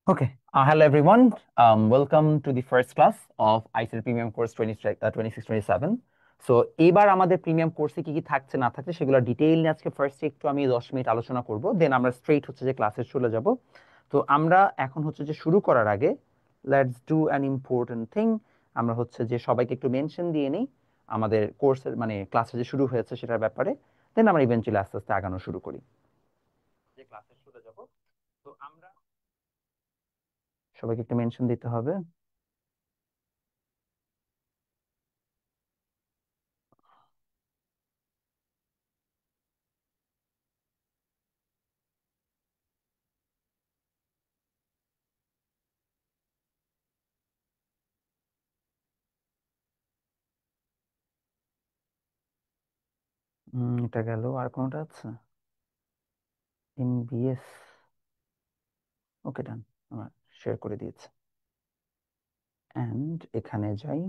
Okay. Hello, everyone. Welcome to the first class of ICT Premium Course 26-27. So এবার আমাদের premium কোর্সে কি কি থাকছে না থাকছে সেগুলো ডিটেইল নিয়ে আজকে ফার্স্টে একটু আমি 10 মিনিট আলোচনা করব, দেন আমরা স্ট্রেইট হচ্ছে যে ক্লাসে চলে যাব। তো আমরা এখন হচ্ছে যে শুরু করার আগে let's do an important thing. আমরা হচ্ছে যে সবাইকে একটু মেনশন দিয়ে নিই আমাদের কোর্সের মানে ক্লাসে যে শুরু হয়েছে সেটার ব্যাপারে, দেন আমরা ইভেন্চুয়ালি আস্তে আস্তে আগানো শুরু করি। যে ক্লাসে চলে যাব, তো আমরা সবাইকে একটু মেনশন দিতে হবে। এটা গেল, আর কোনটা আছে? এমবিএস। ওকে, ডান। আমার শেয়ার করে দিয়েছে। এন্ড এখানে যাই।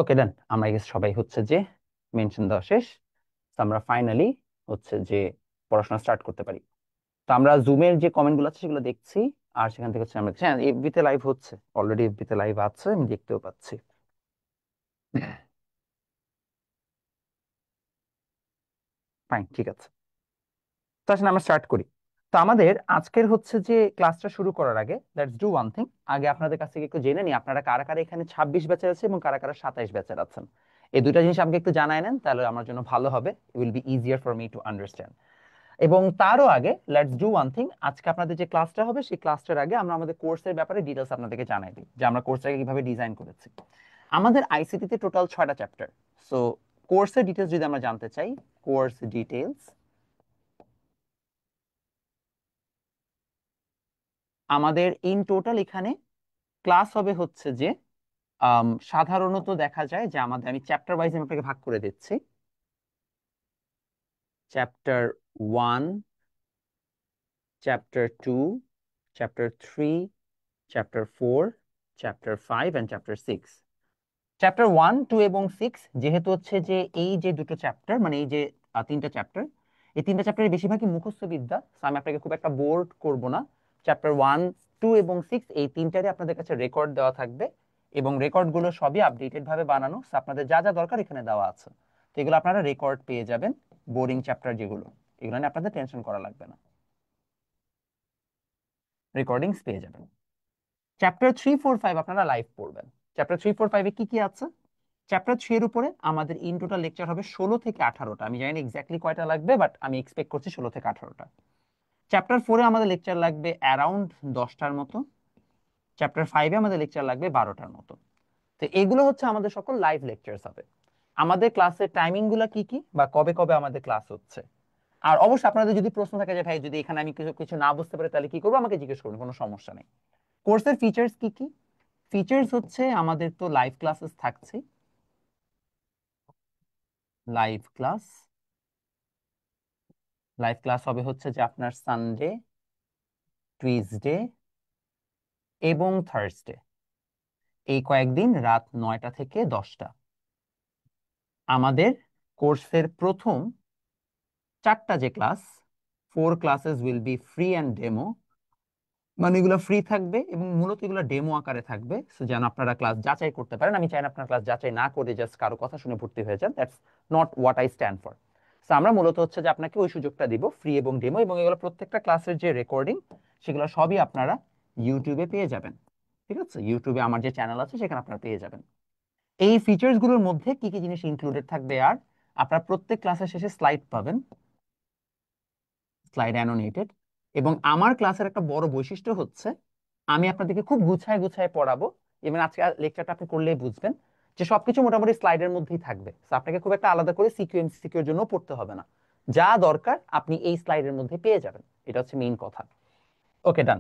ওকে, ডান। আমরা গেস সবাই হচ্ছে যে মেনশন দেওয়া শেষ। তো আমরা ফাইনালি হচ্ছে যে পড়াশোনা স্টার্ট করতে পারি। তো আমরা জুমের যে কমেন্ট গুলো আছে সেগুলো দেখছি, আর সেখান থেকে হচ্ছে আমরা হ্যাঁ এফবিতে লাইভ হচ্ছে, অলরেডি এফবিতে লাইভ আছে, আমি দেখতেও পাচ্ছি। ফাইন, ঠিক আছে। তো আসলে আমরা স্টার্ট করি। তো আমাদের আজকের হচ্ছে যে ক্লাসটা শুরু করার আগে লেটস ডু ওয়ান থিং। আগে আপনাদের কাছ থেকে একটু জেনে নিই আপনারা কারা কারা এখানে 26 ব্যাচের আছে এবং কারা কারা 27 ব্যাচের আছেন। এই দুইটা জিনিস আমাকে একটু জানায় নেন, তাহলে আমার জন্য ভালো হবে। It will be easier for me to understand. এবং তারও আগে লেটস ডু ওয়ান থিং, আজকে আপনাদের যে ক্লাসটা হবে সেই ক্লাসটার আগে আমরা আমাদের কোর্সের ব্যাপারে ডিটেলস আপনাদেরকে জানাই দিই যে আমরা কোর্সটাকে কিভাবে ডিজাইন করেছি। আমাদের আইসিটিতে টোটাল 6টা চ্যাপ্টার। সো কোর্সের ডিটেলস যদি আমরা জানতে চাই, কোর্স ডিটেলস, আমাদের ইন টোটাল এখানে ক্লাস হবে হচ্ছে যে সাধারণত দেখা যায় যে আমাদের, আমি চ্যাপ্টার ওয়াইজ আমি আপনাকে ভাগ করে দিচ্ছি। Chapter 1, chapter 2, chapter 3, chapter 4, chapter 5 and chapter 6। Chapter 1, 2 এবং 6 যেহেতু হচ্ছে যে এই যে দুটো চ্যাপ্টার মানে এই যে তিনটা চ্যাপ্টার, এই তিনটা চ্যাপ্টারের বেশিরভাগই মুখস্থ বিদ্যা, so আমি আপনাকে খুব একটা বোর্ড করব না। চ্যাপ্টার 1, 2 এবং 6 এই তিনটারই আপনাদের কাছে রেকর্ড দেওয়া থাকবে, এবং রেকর্ড গুলো সবই আপডেটেড ভাবে বানানো, so আপনাদের যা যা দরকার এখানে দেওয়া আছে। তো এগুলো আপনারা রেকর্ড পেয়ে যাবেন। বোরিং চ্যাপ্টার যেগুলো, এগুলো নিয়ে আপনাদের টেনশন করা লাগবে না, রেকর্ডিংস পেয়ে যাবেন। চ্যাপ্টার 3, 4, 5 আপনারা লাইভ পড়বেন। চ্যাপ্টার 3, 4, 5 এ কি কি আছে? চ্যাপ্টার 3 এর উপরে আমাদের ইন টোটাল লেকচার হবে 16 থেকে 18টা। আমি জানি না এক্স্যাক্টলি কয়টা লাগবে, বাট আমি এক্সপেক্ট করছি 16 থেকে 18টা। চ্যাপ্টার 4 এ আমাদের লেকচার লাগবে অ্যারাউন্ড 10টার মতো। চ্যাপ্টার 5 এ আমাদের লেকচার লাগবে 12টার মতো। তো এগুলো হচ্ছে আমাদের সকল লাইভ লেকচারস হবে। আমাদের ক্লাসের টাইমিং গুলো কি কি বা কবে কবে আমাদের ক্লাস হচ্ছে, আর অবশ্যই আপনাদের যদি প্রশ্ন থাকে যে ভাই যদি এখানে আমি কিছু কিছু না বুঝতে পারি তাহলে কি করবো, আমাকে জিজ্ঞেস করুন, কোনো সমস্যা নেই। কোর্সের ফিচার্স কি কি? ফিচার্স হচ্ছে আমাদের তো লাইভ ক্লাসেস থাকছে। লাইভ ক্লাস, লাইভ ক্লাস হবে হচ্ছে যে আপনার সানডে, টুইসডে এবং থার্সডে, এই কয়েকদিন রাত 9টা থেকে 10টা। আমাদের কোর্সের প্রথম 4টা যে class, 4 classes will be free and demo, মানে এগুলো ফ্রি থাকবে এবং মূলত এগুলো ডেমো আকারে থাকবে, so যেন আপনারা ক্লাস যাচাই করতে পারেন। আমি চাই না আপনার ক্লাস যাচাই না করে জাস্ট কারো কথা শুনে ভর্তি হয়ে যান, that's not what I stand for. So আমরা মূলত হচ্ছে যে আপনাকে ওই সুযোগটা দিব, ফ্রি এবং ডেমো, এবং এগুলো প্রত্যেকটা ক্লাসের যে রেকর্ডিং সেগুলো সবই আপনারা ইউটিউবে পেয়ে যাবেন। ঠিক আছে, ইউটিউবে আমার যে চ্যানেল আছে সেখানে আপনারা পেয়ে যাবেন। এই ফিচার্স গুলোর মধ্যে কি কি জিনিস ইনক্লুডেড থাকবে, আর আপনারা প্রত্যেক ক্লাসের শেষে স্লাইড পাবেন, স্লাইড অ্যানোনেটেড। এবং আমার ক্লাসের একটা বড় বৈশিষ্ট্য হচ্ছে আমি আপনাদেরকে খুব গুছায় গুছায় পড়াবো, এবং আজকে লেকচারটা আপনি করলেই বুঝবেন যে সবকিছু মোটামুটি স্লাইডের মধ্যেই থাকবে, তো আপনাকে খুব একটা আলাদা করে সিকিউ এমসিকিউ এর জন্য পড়তে হবে না। যা দরকার আপনি এই স্লাইডের মধ্যে পেয়ে যাবেন, এটা হচ্ছে মেইন কথা। ওকে, ডান।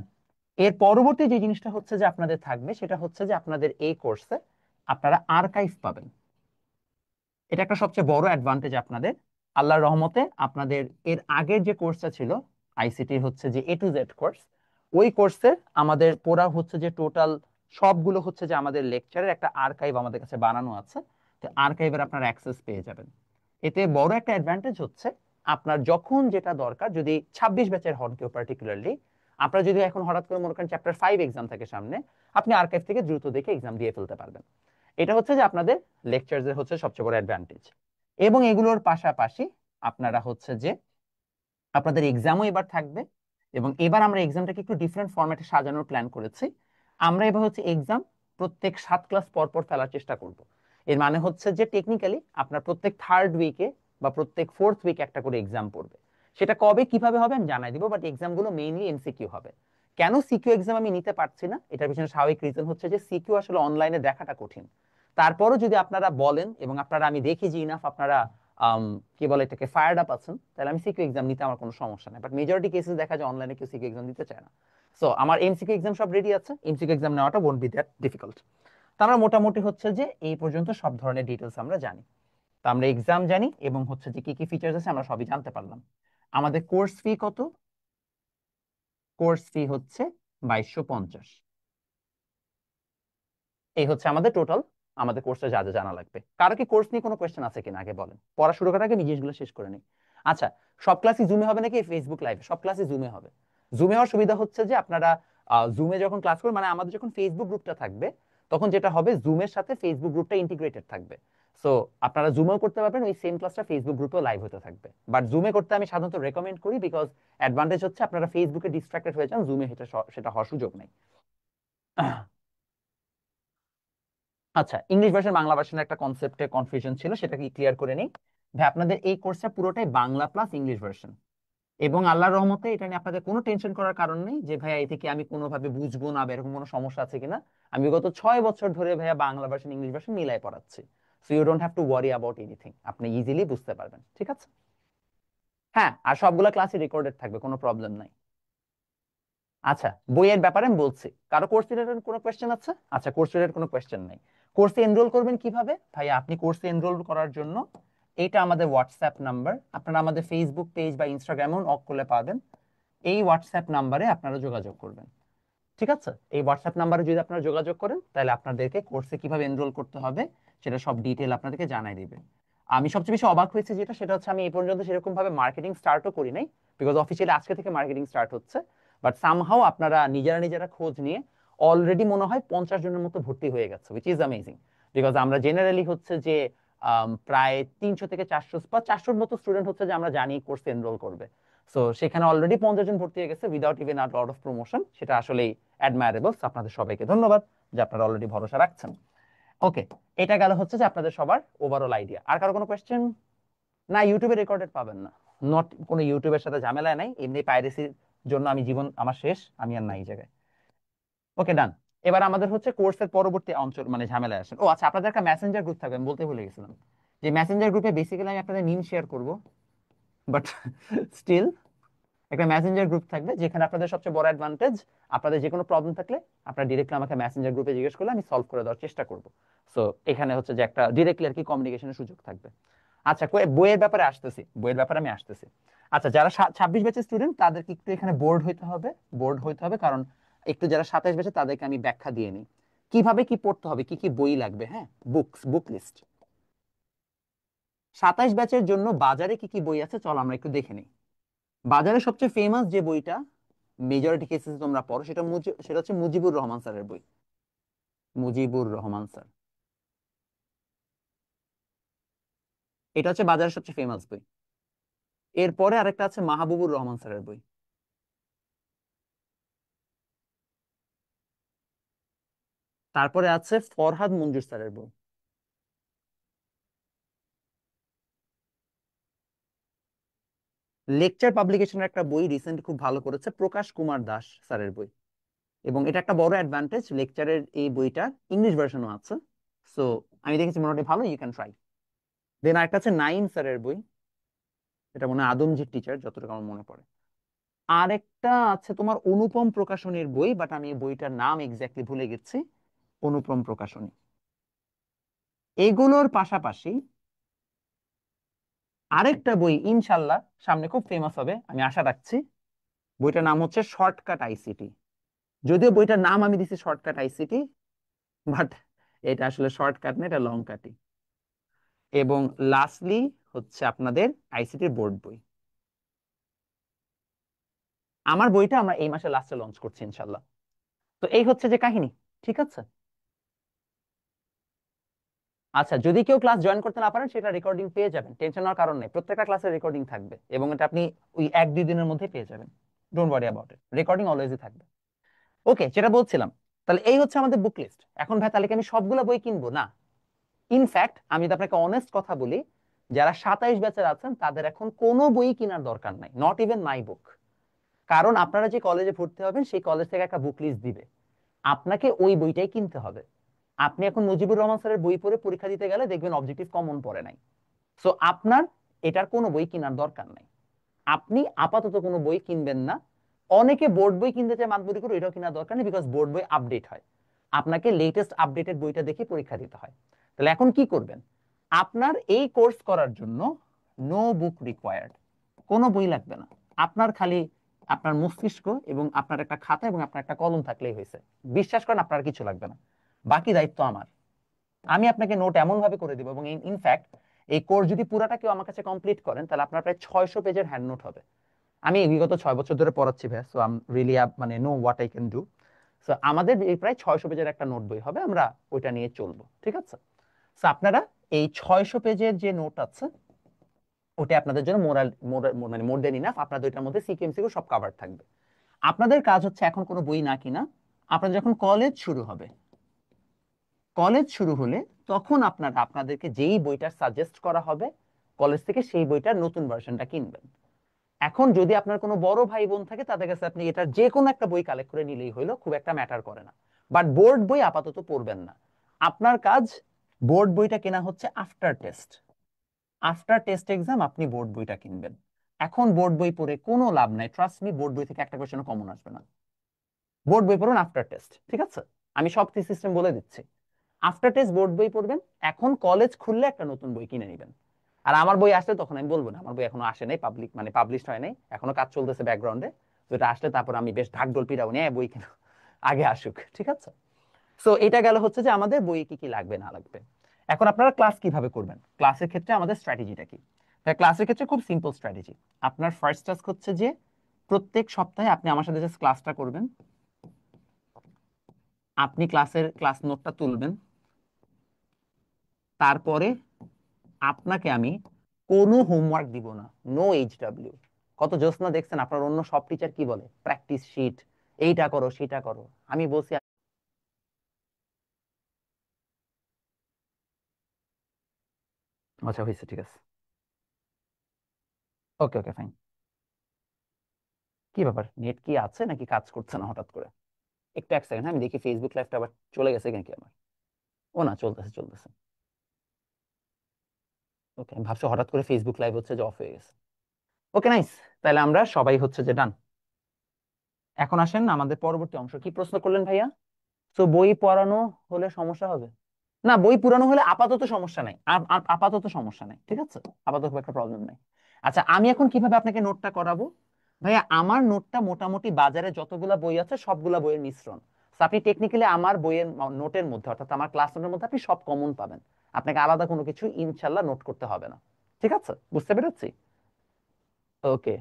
এর পরবর্তী যে জিনিসটা হচ্ছে যে আপনাদের থাকবে সেটা হচ্ছে যে আপনাদের এই কোর্সে আপনারা আর্কাইভ পাবেন। এটা একটা সবচেয়ে বড় অ্যাডভান্টেজ আপনাদের। আল্লাহর রহমতে আপনাদের এর আগের যে কোর্সটা ছিল আইসিটির হচ্ছে যে A to Z কোর্স, ওই কোর্সে আমাদের পুরা হচ্ছে যে টোটাল সবগুলো হচ্ছে যে আমাদের লেকচারের একটা আর্কাইভ আমাদের কাছে বানানো আছে। তো আর্কাইভের আপনার অ্যাক্সেস পেয়ে যাবেন। এতে বড় একটা অ্যাডভান্টেজ হচ্ছে আপনার যখন যেটা দরকার, যদি 26 ব্যাচের হন কেউ পার্টিকুলারলি, আপনার যদি এখন হঠাৎ করে মনে করেন চ্যাপ্টার 5 এক্সাম থাকে সামনে, আপনি আর্কাইভ থেকে দ্রুত দেখে এক্সাম দিয়ে ফেলতে পারবেন। এটা হচ্ছে যে আপনাদের লেকচারদের হচ্ছে সবচেয়ে বড় অ্যাডভান্টেজ। এবং এগুলোর পাশাপাশি আপনারা হচ্ছে যে আপনাদের এক্সামও এবার থাকবে। এবং এবার আমরা এক্সামটাকে একটু ডিফারেন্ট ফরম্যাটে সাজানোর প্ল্যান করেছি। আমরা এবার হচ্ছে এক্সাম প্রত্যেক 7 ক্লাস পর পর ফেলার চেষ্টা করব। এর মানে হচ্ছে যে টেকনিক্যালি আপনার প্রত্যেক 3rd উইকে বা প্রত্যেক 4th উইকে একটা করে এক্সাম পড়বে। সেটা কবে কিভাবে হবে আমি জানাই দিব, বাট এক্সামগুলো মেইনলি এমসিকিউ হবে। কেন সিকিউ এক্সাম আমি নিতে পারছি না, এটার পিছনে স্বাভাবিক রিজন হচ্ছে যে সিকিউ আসলে অনলাইনে দেখাটা কঠিন। তারপরও যদি আপনারা বলেন এবং আপনারা আমি দেখি যে ইনাফ আপনারা আম, কি বলে এটাকে ফায়ার্ড আপ আছেন, তাহলে আমি সিকিউ এক্সাম নিতে আমার কোনো সমস্যা নেই। বাট মেজরিটি কেসেস দেখা যায় অনলাইনে কেউ সিকিউ এক্সাম দিতে চায় না। সো আমার এমসিকিউ এক্সাম সব রেডি আছে, এমসিকিউ এক্সাম নেওয়াটা ওয়ন্ট বি দ্যাট ডিফিকাল্ট। তো আমরা মোটামুটি হচ্ছে যে এই পর্যন্ত সব ধরনের ডিটেলস আমরা জানি। তো আমরা এক্সাম জানি এবং হচ্ছে যে কি কি ফিচার্স আছে আমরা সবই জানতে পারলাম। আমাদের কোর্স ফি কত? কোর্স ফি হচ্ছে 2250। এই হচ্ছে আমাদের টোটাল আমাদের কোর্সে যা যা জানা লাগবে। কারো কি কোর্স নিয়ে কোনো কোয়েশ্চেন আছে কিনা আগে বলেন, পড়া শুরু করার আগে আমি জিনিসগুলো শেষ করে নিই। আচ্ছা, সব ক্লাসই জুমে হবে নাকি ফেসবুক লাইভে? সব ক্লাসই জুমে হবে। জুমে হওয়ার সুবিধা হচ্ছে যে আপনারা জুমে যখন ক্লাস করবেন, মানে আমাদের যখন ফেসবুক গ্রুপটা থাকবে, তখন যেটা হবে জুমের সাথে ফেসবুক গ্রুপটা ইন্টিগ্রেটেড থাকবে। সো আপনারা জুমেও করতে পারবেন, ওই সেম ক্লাসটা ফেসবুক গ্রুপেও লাইভ হতে থাকবে। বাট জুমে করতে আমি সাধারণত রেকমেন্ড করি, বিকজ অ্যাডভান্টেজ হচ্ছে আপনারা ফেসবুকে ডিস্ট্রাক্টেড হয়ে যান, জুমে সেটা হওয়ার সুযোগ নেই। আচ্ছা, ইংলিশ ভার্সন বাংলা ভার্সনের একটা কনসেপ্টে কনফিউশন ছিল, সেটা কি ক্লিয়ার করে নেই। ভাই আপনাদের এই কোর্সটা পুরোটাই বাংলা প্লাস ইংলিশ ভার্সন। এবং আল্লাহর রহমতে এটা নিয়ে আপনাদের কোনো টেনশন করার কারণ নেই যে ভাইয়া এই থেকে আমি কোনোভাবে বুঝবো না বা এরকম কোনো সমস্যা আছে কিনা। আমি গত 6 বছর ধরে ভাইয়া বাংলা ভার্সন ইংলিশ ভার্সন মিলাই পড়াচ্ছি। So you don't have to worry about anything, আপনি ইজিলি বুঝতে পারবেন, ঠিক আছে? হ্যাঁ, আর সবগুলা ক্লাসই রেকর্ডেড থাকবে, কোনো প্রবলেম নাই। আচ্ছা, বইয়ের ব্যাপারে আমি বলছি, কারো কোর্স রিলেটেড কোনো কোয়েশ্চেন আছে? আচ্ছা, কোর্স রিলেটেড কোনো কোয়েশ্চেন নাই। কোর্সে এনরোল করবেন কিভাবে ভাই? আপনি কোর্সে এনরোল করার জন্য এইটা আমাদের হোয়াটসঅ্যাপ নাম্বার, আপনারা আমাদের ফেসবুক পেজ বা ইনস্টাগ্রামেও নক করলে পাবেন। এই হোয়াটসঅ্যাপ নাম্বারে আপনারা যোগাযোগ করবেন, ঠিক আছে? এই হোয়াটসঅ্যাপ নাম্বারে যদি আপনারা যোগাযোগ করেন, তাহলে আপনাদেরকে কোর্সে কিভাবে এনরোল করতে হবে সেটা সব ডিটেল আপনাদেরকে জানাই দিবে। আমি সবচেয়ে বেশি অবাক হয়েছে যেটা, সেটা হচ্ছে আমি এই পর্যন্ত সেরকম ভাবে মার্কেটিং স্টার্টও করি নাই, বিকজ অফিসিয়ালি আজকে থেকে মার্কেটিং স্টার্ট হচ্ছে। বাট সামহাও আপনারা নিজেরা নিজেরা খোঁজ নিয়ে অলরেডি মনে হয় 50 জনের মতো ভর্তি হয়ে গেছে, উইচ ইজ অ্যামেজিং। বিকজ আমরা জেনারেলি হচ্ছে যে প্রায় 300 থেকে 400 বা 400-র মতো স্টুডেন্ট হচ্ছে যে আমরা জানি কোর্সে এনরোল করবে। সো সেখানে অলরেডি 50 জন ভর্তি হয়ে গেছে without even a lot of promotion. সেটা আসলেই অ্যাডমায়ারেবল। আপনাদের সবাইকে ধন্যবাদ যে আপনারা অলরেডি ভরসা রাখছেন। ওকে, এটা গেল হচ্ছে যে আপনাদের সবার ওভারঅল আইডিয়া। আর কারো কোনো কোয়েশ্চেন? না, ইউটিউবে রেকর্ডেড পাবেন না। নট কোনো ইউটিউবের সাথে ঝামেলা নাই, এমনি পাইরেসির জন্য আমি জীবন আমার শেষ, আমি আর নাই এই জায়গায়। ওকে, ডান। এবার আমাদের হচ্ছে কোর্সের পরবর্তী অঞ্চল মানে ঝামেলায় আসেন। ও আচ্ছা, আপনাদের একটা মেসেঞ্জার গ্রুপ থাকবে, আমি বলতে ভুলে গেছিলাম। যে মেসেঞ্জার গ্রুপে বেসিক্যালি আমি আপনাদের মিম শেয়ার করব, বাট স্টিল একটা মেসেঞ্জার গ্রুপ থাকবে যেখানে আপনাদের সবচেয়ে বড় অ্যাডভান্টেজ, আপনাদের যে কোনো প্রবলেম থাকলে আপনারা ডিরেক্টলি আমাকে মেসেঞ্জার গ্রুপে জিজ্ঞেস করলে আমি সলভ করে দেওয়ার চেষ্টা করব। সো এখানে হচ্ছে যে একটা ডিরেক্টলি আর কি কমিউনিকেশনের সুযোগ থাকবে। আচ্ছা, বইয়ের ব্যাপারে আসতেছি, বইয়ের ব্যাপারে আমি আসতেছি। আচ্ছা, যারা 26 ব্যাচের স্টুডেন্ট তাদেরকে একটু এখানে বোর্ড হইতে হবে, বোর্ড হইতে হবে, কারণ একটু যারা 27 ব্যাচে তাদেরকে আমি ব্যাখ্যা দিয়ে নিই কিভাবে কি পড়তে হবে, কি কি বই লাগবে। হ্যাঁ, বুক লিস্ট। 27 ব্যাচের জন্য বাজারে কি কি বই আছে চলো আমরা একটু দেখে নিই। বাজারে সবচেয়ে ফেমাস যে বইটা মেজরিটি কেসেস তোমরা পড়ো, সেটা হচ্ছে মুজিবুর রহমান স্যারের বই। মুজিবুর রহমান স্যার, এটা হচ্ছে বাজারের সবচেয়ে ফেমাস বই। এরপরে আরেকটা আছে মাহবুবুর রহমান স্যারের বই। তারপরে আছে ফরহাদ মঞ্জুর স্যারের বই। লেকচার পাবলিকেশনের একটা বই রিসেন্ট খুব ভালো করেছে প্রকাশ কুমার দাস স্যারের বই। এবং এটা একটা বড় অ্যাডভান্টেজ, লেকচারের এই বইটার ইংলিশ ভার্সনও আছে। সো আমি দেখেছি মোটামুটি ভালো, ইউ ক্যান ট্রাই। দেন আরেকটা আছে নাইম স্যারের বই, এটা মনে হয় আদমজির টিচার যতটুকু আমার মনে পড়ে। আরেকটা আছে তোমার অনুপম প্রকাশনীর বই, বাট আমি এই বইটার নাম এক্স্যাক্টলি ভুলে গেছি। অনুপম প্রকাশনী। এগুলোর পাশাপাশি আরেকটা বই ইনশাল্লাহ সামনে খুব ফেমাস হবে, আমি আশা রাখছি। বইটার নাম হচ্ছে শর্টকাট আইসিটি। যদিও বইটার নাম আমি দিছি শর্টকাট আইসিটি, বাট এটা আসলে শর্টকাট না, এটা লং কাটি। এবং লাস্টলি হচ্ছে আপনাদের আইসিটির বোর্ড বই। আমার বইটা আমরা এই মাসে লাস্টে লঞ্চ করছি ইনশাল্লাহ। তো এই হচ্ছে যে কাহিনী। ঠিক আছে। আচ্ছা, যদি কেউ ক্লাস জয়েন করতে না পারেন সেটা রেকর্ডিং পেয়ে যাবেন, টেনশন নেওয়ার কারণ নেই। প্রত্যেকটা ক্লাসের রেকর্ডিং থাকবে এবং এটা আপনি ওই 1-2 দিনের মধ্যে পেয়ে যাবেন। Don't worry about it, recording অলওয়েজই থাকবে। ওকে, যেটা বলছিলাম, তাহলে এই হচ্ছে আমাদের বুক লিস্ট। এখন ভাই তাহলে কি আমি সবগুলো বই কিনবো? না। ইনফ্যাক্ট আমি যদি আপনাকে অনেস্ট কথা বলি, যারা 27 ব্যাচের আছেন তাদের এখন কোনো বই কেনার দরকার নাই, নট ইভেন মাই বুক। কারণ আপনারা যে কলেজে ভর্তি হবেন সেই কলেজ থেকে একটা বুক লিস্ট দিবে, আপনাকে ওই বইটাই কিনতে হবে। আপনি এখন মুজিবুর রহমান স্যারের বই পড়ে পরীক্ষা দিতে গেলে দেখবেন অবজেক্টিভ কমন পড়ে নাই। সো আপনার এটার কোনো বই কেনার দরকার নাই। আপনি আপাতত কোনো বই কিনবেন না। অনেকে বোর্ড বই কিনতে চায় মাতবরি করে, এটাও কেনার দরকার নেই, বিকজ বোর্ড বই আপডেট হয়। আপনাকে লেটেস্ট আপডেটেড বইটা দেখে পরীক্ষা দিতে হয়। তাহলে এখন কি করবেন? আপনার এই কোর্স করার জন্য নো বুক রিকোয়ার্ড, কোনো বই লাগবে না। আপনার খালি আপনার মস্তিষ্ক এবং আপনার একটা খাতা এবং আপনার একটা কলম থাকলেই হয়েছে। বিশ্বাস করেন আপনার কিছু লাগবে না, বাকি দায়িত্ব আমার। আমি আপনাকে নোট এমন ভাবে করে দিব, এবং ইনফ্যাক্ট এই কোর্স যদি পুরাটা কেউ আমার কাছে কমপ্লিট করেন তাহলে আপনার প্রায় 600 পেজের হ্যান্ড নোট হবে। আমি বিগত 6 বছর ধরে পড়াচ্ছি ভাই, সো আম রিয়েলি মানে know what I can do. So আমাদের এই প্রায় 600 পেজের একটা নোট বই হবে, আমরা ওইটা নিয়ে চলবো। ঠিক আছে। সো আপনারা এই 600 পেজের যে নোট আছে ওটা আপনাদের জন্য মোরাল মানে মোর দেন ইনাফ। আপনাদের ওইটার মধ্যে সিকিউ সব কভার থাকবে। আপনাদের কাজ হচ্ছে এখন কোনো বই না কিনা। আপনাদের যখন কলেজ শুরু হবে, কলেজ শুরু হলে তখন আপনারা আপনাদেরকে যেই বইটা সাজেস্ট করা হবে কলেজ থেকে, সেই বইটার নতুন ভার্সনটা কিনবেন। এখন যদি আপনার কোনো বড় ভাই বোন থাকে তাদের কাছে আপনি এটার যে কোনো একটা বই কালেক্ট করে নিলেই হলো, খুব একটা ম্যাটার করে না। বাট বোর্ড বই আপাতত পড়বেন না। আপনার কাজ, বোর্ড বইটা কেনা হচ্ছে after test. After test exam আপনি বোর্ড বইটা কিনবেন। এখন বোর্ড বই পড়ে কোনো লাভ নাই, ট্রাস্ট মি, বোর্ড বই থেকে একটা কোশ্চেনও কমন আসবে না। বোর্ড বই পড়ুন আফটার টেস্ট। ঠিক আছে, আমি সব সিস্টেম বলে দিচ্ছি। আফটার টেস্ট বোর্ড বই পড়বেন। এখন কলেজ খুললে একটা নতুন বই কিনে নেবেন। আর আমার বই আসলে তখন আমি বলবো না, আমার বই এখনো আসে নাই, পাবলিক মানে পাবলিশড হয় নাই, এখনো কাজ চলতেছে ব্যাকগ্রাউন্ডে। তো এটা আসলে তারপর আমি বেশ ঢাকঢোল পিটাবো নিয়ে বই কেন, আগে আসুক। ঠিক আছে। সো এটা গেল হচ্ছে যে আমাদের বই কি কি লাগবে না লাগবে। এখন আপনারা ক্লাস কিভাবে করবেন, ক্লাসের ক্ষেত্রে আমাদের স্ট্র্যাটেজিটা কি? ক্লাসের ক্ষেত্রে খুব সিম্পল স্ট্র্যাটেজি। আপনার ফার্স্ট টাস্ক হচ্ছে যে প্রত্যেক সপ্তাহে আপনি আমার সাথে জাস্ট ক্লাসটা করবেন। আপনি ক্লাস নোটটা তুলবেন। তারপরে আপনাকে আমি কোনো হোমওয়ার্ক দিব না, নো HW। কত জোসনা দেখছেন আপনার অন্য সব টিচার কি বলে, প্র্যাকটিস শিট, এইটা করো সেটা করো। আমি বলছি আচ্ছা হয়েছে, ঠিক আছে। ওকে ওকে ফাইন। কি ব্যাপার, নেট কি আছে নাকি কাজ করছে না হঠাৎ করে? একটু এক সেকেন্ড, আমি দেখি ফেসবুক লাইভটা আবার চলে গেছে নাকি আমার। ও না, চলতেছে চলতেছে। ওকে, আমি ভাবছি হঠাৎ করে ফেসবুক লাইভ হচ্ছে যে অফ হয়ে গেছে। Okay nice. তাহলে আমরা সবাই হচ্ছে যে ডান। এখন আসেন আমাদের পরবর্তী অংশ, কি প্রশ্ন করলেন ভাইয়া? তো বই পড়ানো হলে সমস্যা হবে? না, বই পুরানো হলে আপাতত সমস্যা নাই, আপাতত সমস্যা নাই। ঠিক আছে, আপাতত খুব একটা প্রবলেম নাই। আচ্ছা, আমি এখন কিভাবে আপনাকে নোটটা করাবো? ভাইয়া আমার নোটটা মোটামুটি বাজারে যতগুলা বই আছে সবগুলা বইয়ের মিশ্রণ। So, আপনি টেকনিক্যালি আমার বইয়ের নোটের মধ্যে, অর্থাৎ আমার ক্লাস নোটের মধ্যে আপনি সব কমন পাবেন। আপনাকে আলাদা কোনো কিছু ইনশাল্লাহ নোট করতে হবে না। ঠিক আছে, বুঝতে পেরেছি। ওকে।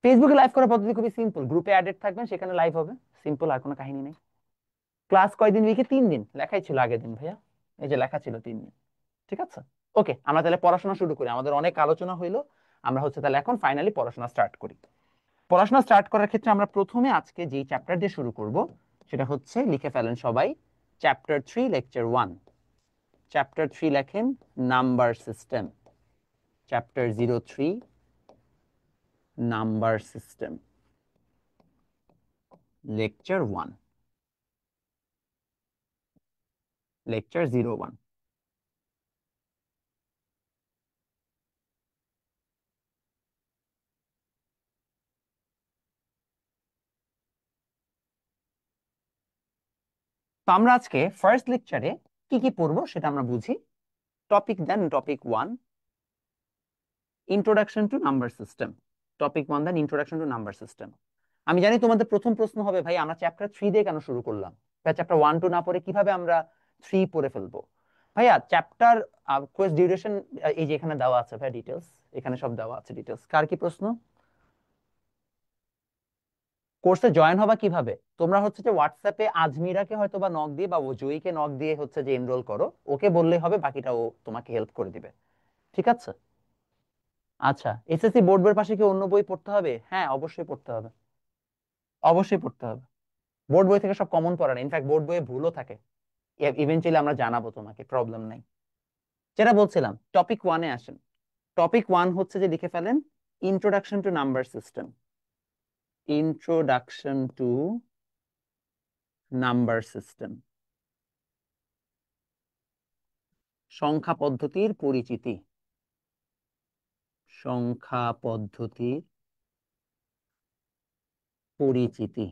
ফেসবুকে লাইভ করার পদ্ধতি খুবই সিম্পল, গ্রুপে অ্যাডেড থাকবেন, সেখানে লাইভ হবে। সিম্পল, আর কোনো কাহিনী নেই। ক্লাস কয়দিন উইকে? 3 দিন, লেখাই ছিল আগের দিন ভাইয়া, এই যে লেখা ছিল 3 দিন। ঠিক আছে। ওকে, আমরা তাহলে পড়াশোনা শুরু করি, আমাদের অনেক আলোচনা হইলো। আমরা হচ্ছে তাহলে এখন ফাইনালি পড়াশোনা স্টার্ট করি। পড়াশোনা স্টার্ট করার ক্ষেত্রে আমরা প্রথমে আজকে যেই চ্যাপ্টার দিয়ে শুরু করব সেটা হচ্ছে, লিখে ফেলেন সবাই, চ্যাপ্টার 3 লেকচার 1। চ্যাপ্টার 3 লেখেন, number system. Chapter 03, number system. Lecture 1, lecture 01। তো আমরা আজকে ফার্স্ট লেকচারে কি কি পড়বো সেটা আমরা বুঝি। Topic 1, introduction to number system. Introduction to number system. আমি জানি তোমাদের প্রথম প্রশ্ন হবে, ভাই আমরা চ্যাপ্টার 3 দিয়ে কেন শুরু করলাম, ভাই চ্যাপ্টার 1 2 না পড়ে কিভাবে আমরা 3 পড়ে ফেলবো। ভাইয়া চ্যাপ্টার কোর্স ডিউরেশন এই যে এখানে দেওয়া আছে, ভাই ডিটেলস এখানে সব দেওয়া আছে ডিটেলস। কার কি প্রশ্ন? কোর্সে জয়েন হবা কিভাবে? তোমরা হচ্ছে যে হোয়াটসঅ্যাপে আজমিরাকে হয়তো বা নক দিয়ে বা ও জয়ীকে নক দিয়ে হচ্ছে যে এনরোল করো, ওকে বললেই হবে, বাকিটা ও তোমাকে হেল্প করে দিবে। ঠিক আছে? আচ্ছা, এসএসসি বোর্ড বইয়ের পাশে কি অন্য বই পড়তে হবে? হ্যাঁ, অবশ্যই পড়তে হবে। অবশ্যই পড়তে হবে। বোর্ড বই থেকে সব কমন পড়া না, ইনফ্যাক্ট বোর্ড বইয়ে ভুলও থাকে। ইভেন্চুয়ালি আমরা জানাবো তোমাকে, প্রবলেম নাই। যেটা বলছিলাম, টপিক 1-এ আসেন। টপিক 1 হচ্ছে যে লিখে ফেলেন, introduction to number system. Introduction to number system, সংখ্যা পদ্ধতির পরিচিতি। সংখ্যা পদ্ধতির পরিচিতি।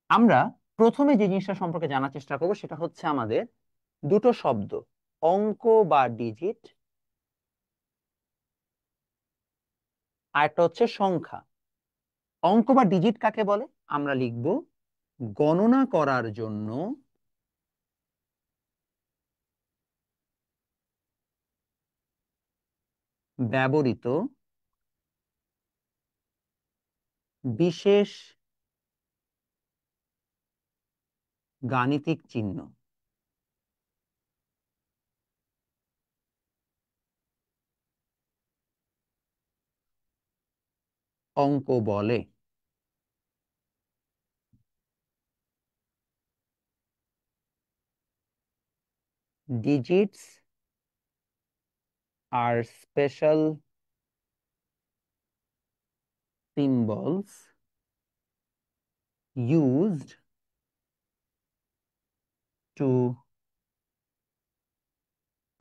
আমরা প্রথমে যে জিনিসটা সম্পর্কে জানার চেষ্টা করব সেটা হচ্ছে আমাদের দুটো শব্দ, অঙ্ক বা ডিজিট, আর একটা হচ্ছে সংখ্যা। অঙ্ক বা ডিজিট কাকে বলে? আমরা লিখব গণনা করার জন্য ব্যবহৃত বিশেষ গাণিতিক চিহ্ন। অঙ্ক বলে। ডিজিটস আর special symbols used to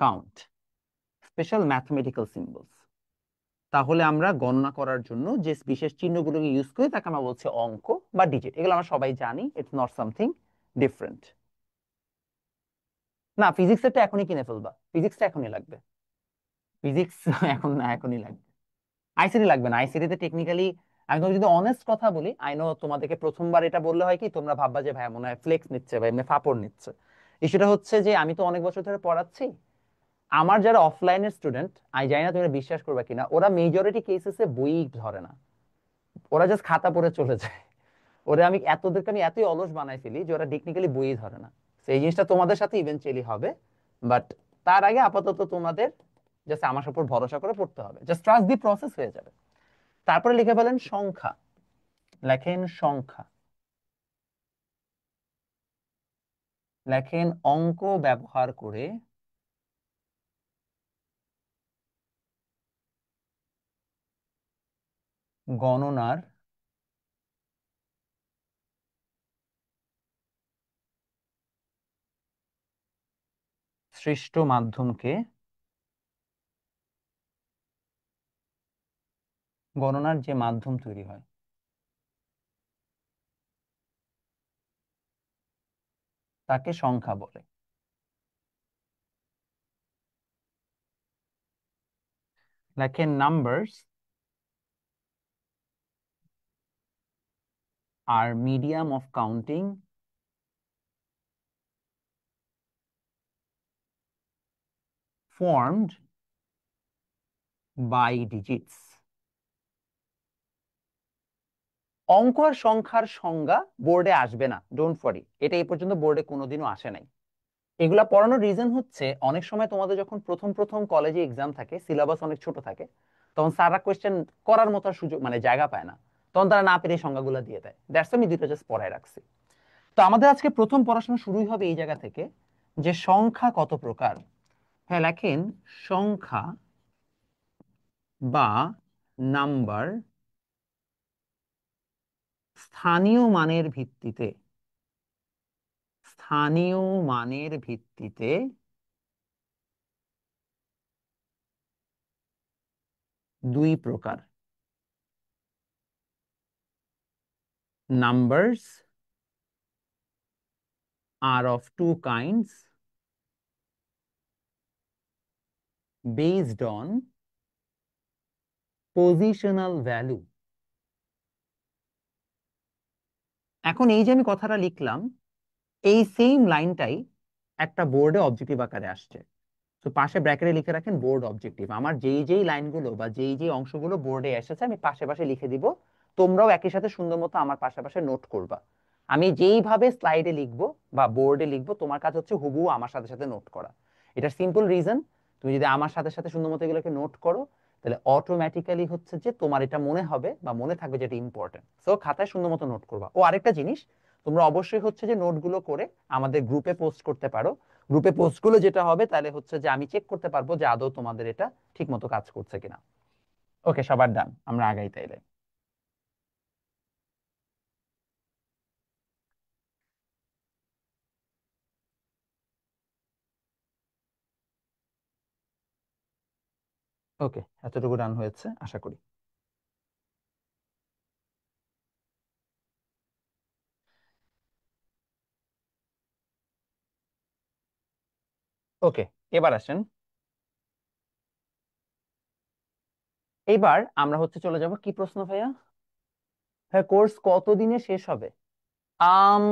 count, special mathematical symbols. তাহলে আমরা গণনা করার জন্য যে বিশেষ চিহ্নগুলোকে ইউজ করি তাকে আমরা বলছি অঙ্ক বা ডিজিট। এগুলো আমরা সবাই জানি, ইটস নট সামথিং ডিফারেন্ট। না, ফিজিক্সেরটা এখনই কিনে ফেলবা, ফিজিক্সটা এখনই লাগবে। ফিজিক্স এখন না, এখনই লাগবে। আইসিটি লাগবে না, আইসিটিতে টেকনিক্যালি আমি তোমাকে যদি অনেস্ট কথা বলি, আই নো তোমাদেরকে প্রথমবার এটা বললে হয় কি তোমরা ভাববা যে ভাই মনে হয় ফ্লেক্স নিচ্ছে বা এমনি ফাপড় নিচ্ছে। ইস্যুটা হচ্ছে যে আমি তো অনেক বছর ধরে পড়াচ্ছি, আমার যারা অফলাইনের স্টুডেন্ট, আমি জানি না তোমরা বিশ্বাস করবে কিনা, ওরা মেজরিটি কেসেসে বই ধরে না, ওরা জাস্ট খাতা পড়ে চলে যায়। ওরা ওদেরকে আমি এতই অলস বানাই ফেলি যে ওরা টেকনিক্যালি বই ধরে না। তো এই জিনিসটা তোমাদের সাথে ইভেন্চুয়ালি হবে, বাট তার আগে আপাতত তোমাদের জাস্ট আমার উপর ভরসা করে পড়তে হবে, জাস্ট ট্রাস্ট দি প্রসেস, হয়ে যাবে। তারপরে লিখে ফেলেন সংখ্যা। লেখেন সংখ্যা। লেখেন অঙ্ক ব্যবহার করে গণনার সৃষ্ট মাধ্যমকে, গণনার যে মাধ্যম তৈরি হয় তাকে সংখ্যা বলে। লেখেন নাম্বারস আর medium of counting formed by digits। অঙ্ক আর সংখ্যার সংজ্ঞা বোর্ডে আসবে না, ডোন্ট ওয়ারি, এটা এই পর্যন্ত বোর্ডে কোনোদিনও আসে নাই। এগুলা পড়ানোর রিজন হচ্ছে অনেক সময় তোমাদের যখন প্রথম প্রথম কলেজে এক্সাম থাকে, সিলেবাস অনেক ছোট থাকে, তখন স্যাররা কোয়েশ্চেন করার মতো সুযোগ মানে জায়গা পায় না, তখন তারা না পেরে এই সংজ্ঞাগুলো দিয়ে দেয়। দ্যাটস আমি দুটো জাস্ট পড়ায় রাখছি। তো আমাদের আজকে প্রথম পড়াশোনা শুরুই হবে এই জায়গা থেকে, যে সংখ্যা কত প্রকার। হ্যাঁ, লেখেন সংখ্যা বা নাম্বার স্থানীয় মানের ভিত্তিতে, স্থানীয় মানের ভিত্তিতে দুই প্রকার। numbers are of two kinds based on positional value. এখন এই যে আমি কথাটা লিখলাম, এই সেম লাইনটাই একটা বোর্ডে অবজেক্টিভ আকারে আসছে। তো পাশে ব্র্যাকেটে লিখে রাখেন বোর্ড অবজেক্টিভ। আমার যেই যেই লাইনগুলো বা যেই যেই অংশগুলো বোর্ডে এসেছে আমি পাশে পাশে লিখে দিব, তোমরাও একই সাথে সুন্দর মতো আমার পাশে পাশে নোট করবা। আমি যেইভাবে স্লাইডে লিখবো বা বোর্ডে লিখবো, তোমার কাজ হচ্ছে হুবহু আমার সাথে সাথে নোট করা। এটা সিম্পল রিজন, তুমি যদি আমার সাথে সাথে সুন্দর মতো এগুলোকে নোট করো, তাহলে অটোমেটিক্যালি হচ্ছে যে তোমার এটা মনে হবে বা মনে থাকবে যেটা ইম্পর্টেন্ট। সো খাতায় সুন্দর মতো নোট করবা। ও আরেকটা জিনিস, তোমরা অবশ্যই হচ্ছে যে নোটগুলো করে আমাদের গ্রুপে পোস্ট করতে পারো। গ্রুপে পোস্ট করলে যেটা হবে তাহলে হচ্ছে যে আমি চেক করতে পারবো যে আদৌ তোমাদের এটা ঠিক মতো কাজ করছে কিনা। ওকে, সবার ডান, আমরা আগাই তাইলে। ওকে, এতটুকু ডান হয়েছে আশা করি। ওকে, এবার আসেন। এইবার আমরা হচ্ছে চলে যাব কি প্রশ্ন ভাইয়া? হ্যাঁ, কোর্স কত দিনে শেষ হবে? আম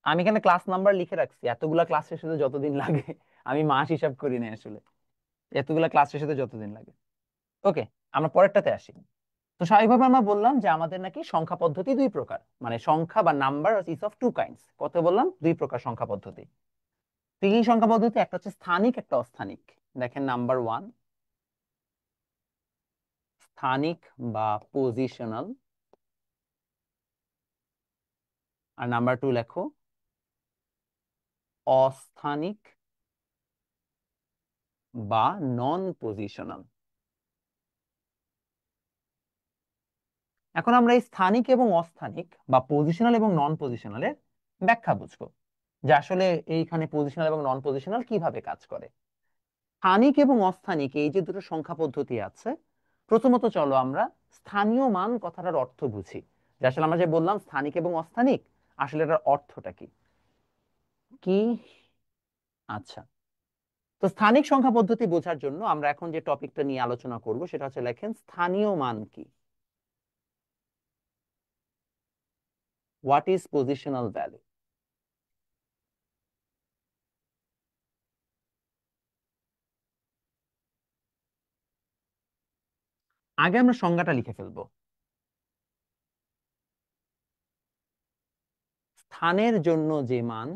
আমি এখানে ক্লাস নাম্বার লিখে রাখছি, এতগুলা ক্লাস শেষ হতে যতদিন লাগে। আমি মাস হিসাব করি না আসলে, এতগুলা ক্লাস শেষ হতে যতদিন লাগে। ওকে, আমরা পরেরটাতে আসি। তো স্বাভাবিকভাবে আমরা বললাম যে আমাদের নাকি সংখ্যা পদ্ধতি দুই প্রকার, মানে সংখ্যা বা number is of two kinds. কত বললাম? দুই প্রকার সংখ্যা পদ্ধতি। তো এই সংখ্যা পদ্ধতি, একটা হচ্ছে স্থানিক, একটা অস্থানিক। দেখেন নাম্বার ওয়ান, স্থানিক বা পজিশনাল। আর নাম্বার টু লেখো অস্থানিক বা নন পজিশনাল। এখন আমরা এই স্থানিক এবং অস্থানিক বা পজিশনাল এবং নন পজিশনালের ব্যাখ্যা বুঝবো, যে আসলে এইখানে পজিশনাল এবং নন পজিশনাল কিভাবে কাজ করে। স্থানিক এবং অস্থানিক এই যে দুটো সংখ্যা পদ্ধতি আছে, প্রথমত চলো আমরা স্থানীয় মান কথাটার অর্থ বুঝি। যে আসলে আমরা যে বললাম স্থানিক এবং অস্থানিক, আসলে এটার অর্থটা কি কি আচ্ছা, তো স্থানিক সংখ্যা পদ্ধতি বোঝার জন্য আমরা এখন যে টপিকটা নিয়ে আলোচনা করব সেটা হচ্ছে, লেখেন স্থানীয় মান কি, হোয়াট ইজ পজিশনাল ভ্যালু। আগে আমরা সংজ্ঞাটা লিখে ফেলবো। স্থানের জন্য যে মান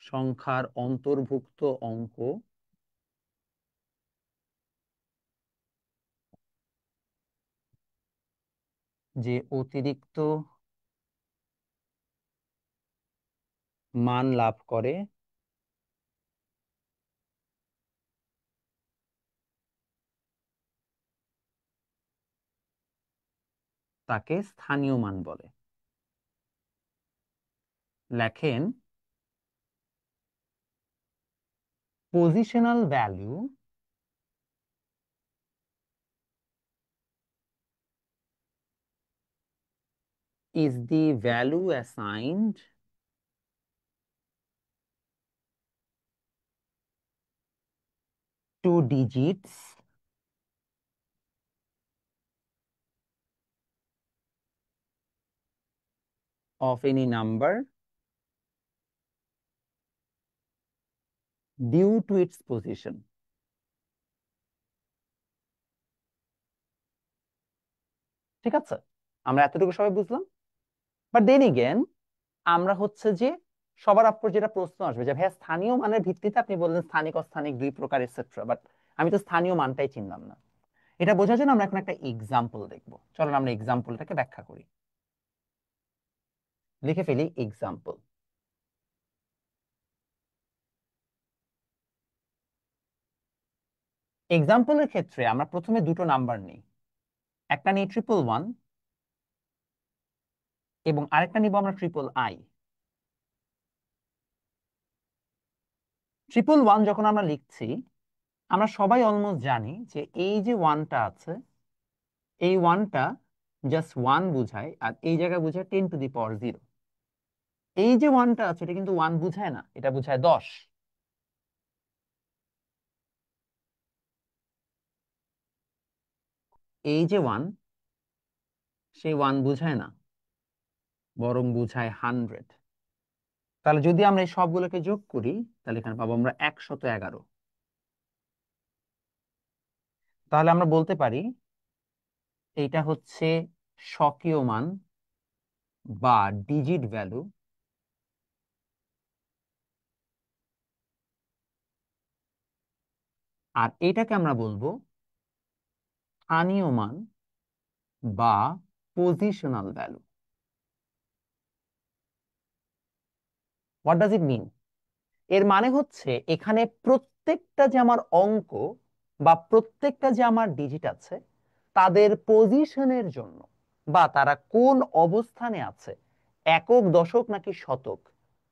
সংখ্যার অন্তর্ভুক্ত অঙ্ক যে অতিরিক্ত মান লাভ করে তাকে স্থানীয় মান বলে। লেখেন positional value is the value assigned to digits of any number due to its position. ঠিক আছে, আমরা এতটুকু সবাই বুঝলাম। বাট দেন এগেন, আমরা হচ্ছে যে সবার আপর যেটা প্রশ্ন আসবে যে ভাইয়া স্থানীয় মানের ভিত্তিতে আপনি বললেন স্থানিক অস্থানিক দুই প্রকার এটসেট্রা, বাট আমি তো স্থানীয় মানটাই চিনলাম না। এটা বোঝার জন্য আমরা এখন একটা এক্সাম্পল দেখবো। চলেন আমরা এক্সাম্পলটাকে ব্যাখ্যা করি। লিখে ফেলি এক্সাম্পল। এক্সাম্পলের ক্ষেত্রে আমরা প্রথমে দুটো নাম্বার নিই, একটা নিই 111 এবং আরেকটা নিব আমরা III। 111 যখন আমরা লিখছি, আমরা সবাই অলমোস্ট জানি যে এই যে ওয়ানটা আছে, এই ওয়ানটা জাস্ট ওয়ান বুঝায়, আর এই জায়গায় বুঝায় 10⁻0। এই যে ওয়ানটা আছে এটা কিন্তু ওয়ান বুঝায় না, এটা বুঝায় 10। এই যে ওয়ান, সেই ওয়ান বুঝায় না, বরং বুঝায় 100। তাহলে যদি আমরা এই সবগুলোকে যোগ করি, তাহলে এখানে পাবো আমরা 111। তাহলে আমরা বলতে পারি এইটা হচ্ছে স্বকীয় মান বা ডিজিট ভ্যালু, আর এটাকে আমরা বলবো স্থানীয় মান বা positional value. What does it mean? এর মানে হচ্ছে এখানে প্রত্যেকটা যে আমার অঙ্ক বা প্রত্যেকটা যে আমার ডিজিট আছে, তাদের পজিশনের জন্য বা তারা কোন অবস্থানে আছে, একক, দশক নাকি শতক,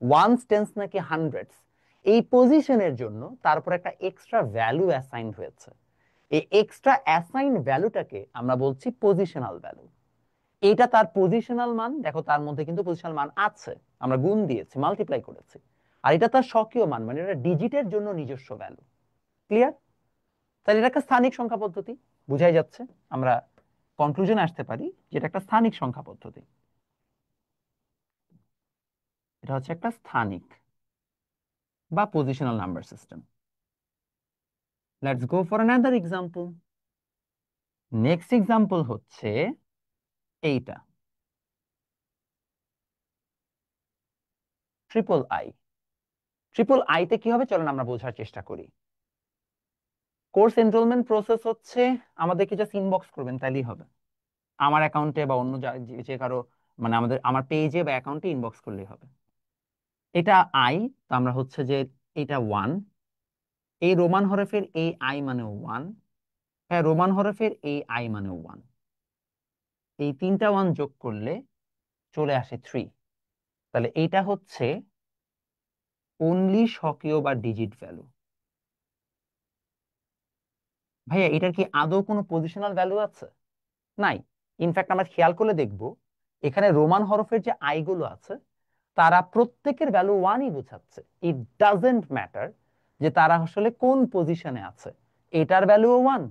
ওয়ানস, টেন্স নাকি হান্ড্রেডস, এই পজিশনের জন্য তারপর একটা এক্সট্রা ভ্যালু অ্যাসাইন হয়েছে। এই এক্সট্রা অ্যাসাইন ভ্যালুটাকে আমরা বলছি পজিশনাল ভ্যালু। এটা তার পজিশনাল মান, দেখো তার মধ্যে কিন্তু পজিশনাল মান আছে, আমরা গুণ দিয়েছি, মাল্টিপ্লাই করেছি। আর এটা তার স্বকীয় মান, মানে এটা ডিজিটের জন্য নিজস্ব ভ্যালু। ক্লিয়ার? তাহলে এটা একটা স্থানিক সংখ্যা পদ্ধতি, বুঝাই যাচ্ছে। আমরা কনক্লুশনে আসতে পারি যে এটা একটা স্থানিক সংখ্যা পদ্ধতি। এটা হচ্ছে একটা স্থানিক বা positional number system. Let's go for another example. Next example হচ্ছে এইটা, ট্রিপল আই। ট্রিপল আইতে কি হবে চলেন আমরা বোঝার চেষ্টা করি। কোর্স এনরোলমেন্ট প্রসেস হচ্ছে আমাদেরকে জাস্ট ইনবক্স করবেন তাইলেই হবে, আমার অ্যাকাউন্টে বা অন্য যে কারো, মানে আমার পেজে বা অ্যাকাউন্টে ইনবক্স করলেই হবে। এটা আই, তো আমরা হচ্ছে যে এটা ওয়ান, এই রোমান হরফের এই আই মানে ওয়ান, হ্যাঁ রোমান হরফের এই আই মানে ওয়ান, এই তিনটা ওয়ান যোগ করলে চলে আসে থ্রি। তাহলে এইটা হচ্ছে অনলি স্বকীয় বা ডিজিট ভ্যালু। ভাইয়া এটার কি আদৌ কোনো পজিশনাল ভ্যালু আছে? নাই। ইনফ্যাক্ট আমরা খেয়াল করলে দেখব এখানে রোমান হরফের যে আই গুলো আছে, তারা প্রত্যেকের ভ্যালু ওয়ানই বোঝাচ্ছে। ইট ডাজেন্ট ম্যাটার যে তারা আসলে কোন পজিশনে আছে, এটার ভ্যালুও ওয়ান,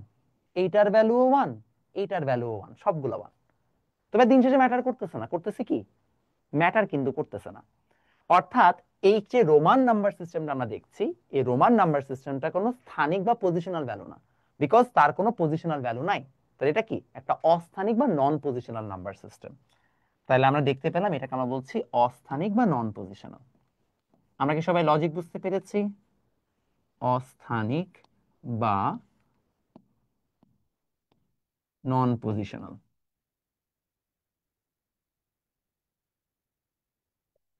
এইটার ভ্যালুও ওয়ান, এইটার ভ্যালুও ওয়ান, সবগুলো ওয়ান। তবে দিন শেষে ম্যাটার করতেছে না, করতেছে কি? ম্যাটার কিন্তু করতেছে না। অর্থাৎ এই যে রোমান নাম্বার সিস্টেমটা আমরা দেখছি, এই রোমান নাম্বার সিস্টেমটা কোনো স্থানিক বা পজিশনাল ভ্যালু না, বিকজ তার কোনো পজিশনাল ভ্যালু নাই। তাহলে এটা কি একটা অস্থানিক বা নন পজিশনাল নাম্বার সিস্টেম। তাহলে আমরা দেখতে পেলাম এটাকে আমরা বলছি অস্থানিক বা নন পজিশনাল। আমরা কি সবাই লজিক বুঝতে পেরেছি? অস্থানিক বা নন পজিশনাল।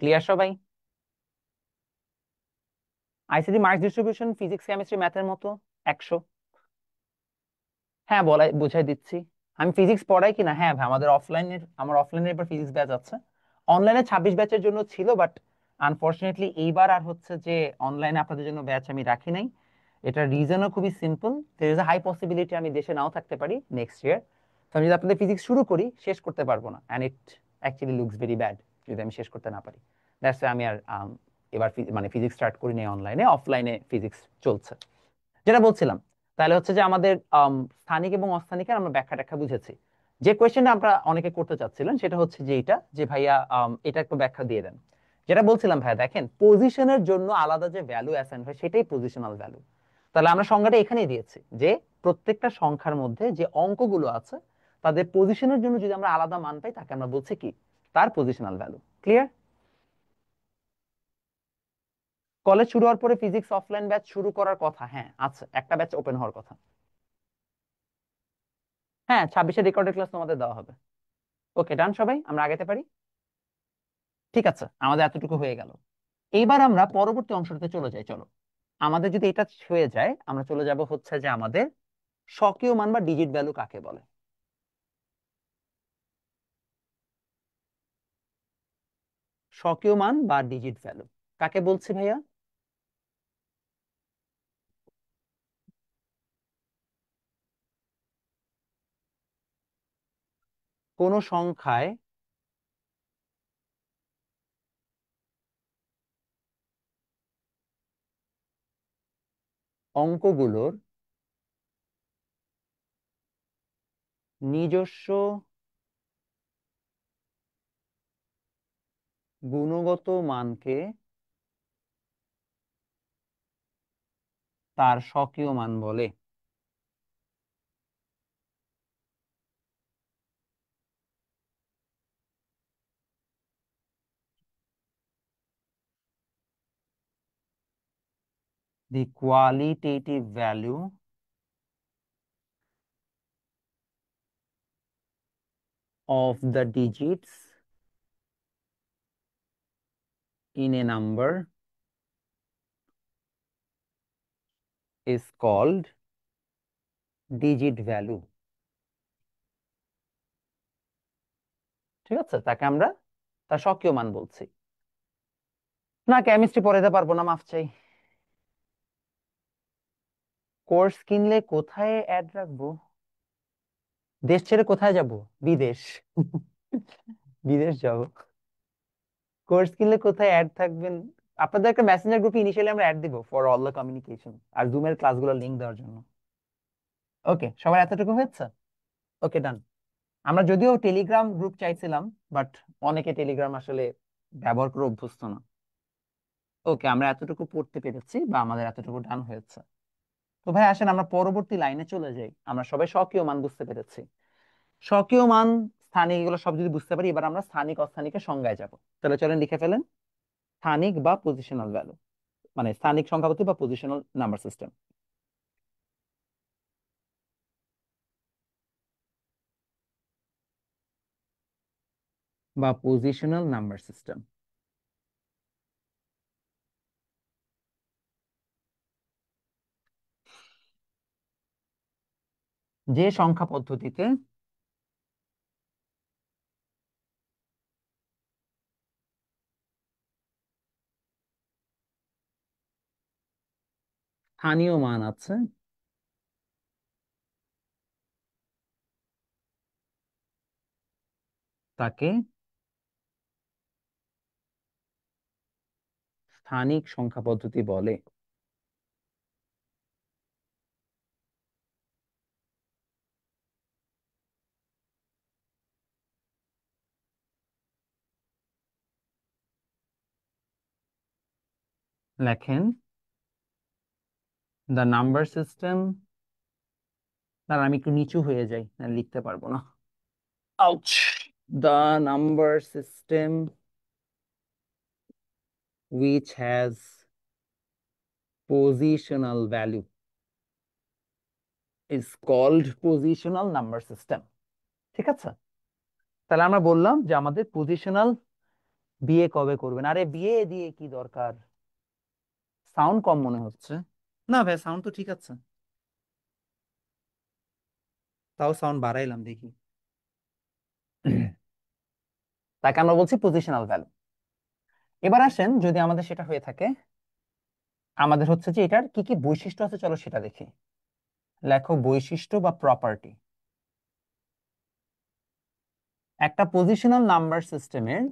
ক্লিয়ার সবাই? ICT marks distribution physics, chemistry, ম্যাথের মতো 100। হ্যাঁ বলাই বুঝাই দিচ্ছি। আমি ফিজিক্স পড়াই কিনা, হ্যাঁ ভাই আমাদের অফলাইনের, আমার অফলাইনের এবার ফিজিক্স ব্যাচ আছে। অনলাইনে 26 ব্যাচের জন্য ছিল, বাট আনফরচুনেটলি এইবার আর হচ্ছে যে অনলাইনে আপনাদের জন্য ব্যাচ আমি রাখি নাই। এটার রিজনও খুবই simple, there is a high possibility আমি দেশে নাও থাকতে পারি নেক্সট ইয়ার। তো আমি যদি আপনাদের ফিজিক্স শুরু করি শেষ করতে পারবো না, and it actually looks very bad যদি আমি শেষ করতে না পারি। দ্যাটস আমি আর এবার মানে ফিজিক্স স্টার্ট করি নাই অনলাইনে, অফলাইনে ফিজিক্স চলছে। যেটা বলছিলাম, তাহলে হচ্ছে যে আমাদের স্থানিক এবং অস্থানিকের আমরা ব্যাখ্যা ট্যাখ্যা বুঝেছি। যে কোয়েশ্চেনটা আমরা অনেকে করতে চাচ্ছিলেন সেটা হচ্ছে যে এটা যে ভাইয়া এটা একটু ব্যাখ্যা দিয়ে দেন। যেটা বলছিলাম ভাইয়া দেখেন, পজিশনের জন্য আলাদা যে ভ্যালু অ্যাসাইন হয় সেটাই পজিশনাল ভ্যালু। তাহলে আমরা সংজ্ঞাটা এখানেই দিয়েছি যে প্রত্যেকটা সংখ্যার মধ্যে যে অঙ্কগুলো আছে তাদের পজিশনের জন্য যদি আমরা আলাদা মান পাই তাকে আমরা বলছি কি, তার পজিশনাল ভ্যালু। ক্লিয়ার? কলেজ শুরু হওয়ার পরে ফিজিক্স অফলাইন ব্যাচ শুরু করার কথা, হ্যাঁ আছে, একটা ব্যাচ ওপেন হওয়ার কথা। হ্যাঁ 26-এ রেকর্ডেড ক্লাস তোমাদের দেওয়া হবে। ওকে ডান, সবাই আমরা আগাতে পারি। ঠিক আছে, আমাদের এতটুকু হয়ে গেল। এইবার আমরা পরবর্তী অংশটাতে চলে যাই, চলো। আমাদের যদি এটা হয়ে যায় আমরা চলে যাব হচ্ছে যে আমাদের স্বকীয় মান বা ডিজিট ভ্যালু কাকে বলে। স্বকীয় মান বা ডিজিট ভ্যালু কাকে বলছি ভাইয়া? কোন সংখ্যায় অঙ্কগুলোর নিজস্ব গুণগত মানকে তার স্বকীয় মান বলে। The qualitative value of the digits in a number is called digit value। ঠিক আছে, তাকে আমরা তার স্বকীয় মান বলছি। না, কেমিস্ট্রি পড়াতে পারবো না, মাফ চাই। কোর্স কিনলে কোথায় অ্যাড রাখবো? দেশ ছেড়ে কোথায় যাব? বিদেশ। বিদেশ যাব। কোর্স কিনলে কোথায় অ্যাড থাকবেন? আপনাদের একটা মেসেঞ্জার গ্রুপে ইনিশিয়ালি আমরা অ্যাড দিব ফর অল দ্য কমিউনিকেশন আর জুমের ক্লাসগুলোর লিংক দেওয়ার জন্য। ওকে, সবার এতটুকু হয়েছে? ওকে, ডান। আমরা যদিও টেলিগ্রাম গ্রুপ চাইছিলাম, বাট অনেকে টেলিগ্রাম আসলে ব্যবহার করে অভ্যস্ত না। ওকে, আমরা এতটুকু পড়তে পেরেছি বা আমাদের এতটুকু ডান হয়েছে। তো ভাই আসেন আমরা পরবর্তী লাইনে চলে যাই। আমরা সবাই স্বকীয় মান বুঝতে পেরেছি। স্বকীয় মান, স্থানিক, এগুলো সব যদি বুঝতে পারি, এবার আমরা স্থানিক অস্থানিকের সংজ্ঞায় যাব। তাহলে চলেন লিখে ফেলেন। স্থানিক বা পজিশনাল ভ্যালু, মানে স্থানিক সংখ্যাপদ্ধতি বা পজিশনাল নাম্বার সিস্টেম। বা পজিশনাল নাম্বার সিস্টেম। যে সংখ্যা পদ্ধতিতে স্থানীয় মান আছে তাকে স্থানিক সংখ্যা পদ্ধতি বলে। লেখেন দ্য নাম্বার সিস্টেম। তার আমি একটু নিচু হয়ে যাই, না লিখতে পারবো না। Ouch. The number system which has positional value is called positional number system। ঠিক আছে, তাহলে আমরা বললাম যে আমাদের পজিশনাল বিয়ে কবে করবেন। আরে বিয়ে দিয়ে কি দরকার? সাউন্ড কম মনে হচ্ছে। না ভাই, সাউন্ড তো ঠিক আছে। তাও সাউন্ড বাড়াইলাম দেখি। তাকে আমরা বলছি পজিশনাল ভ্যালু। এবার আসেন, যদি আমাদের সেটা হয়ে থাকে, আমাদের হচ্ছে যে এটার কি কি বৈশিষ্ট্য আছে, চলো সেটা দেখি। লেখো বৈশিষ্ট্য বা প্রপার্টি। একটা পজিশনাল নাম্বার সিস্টেমের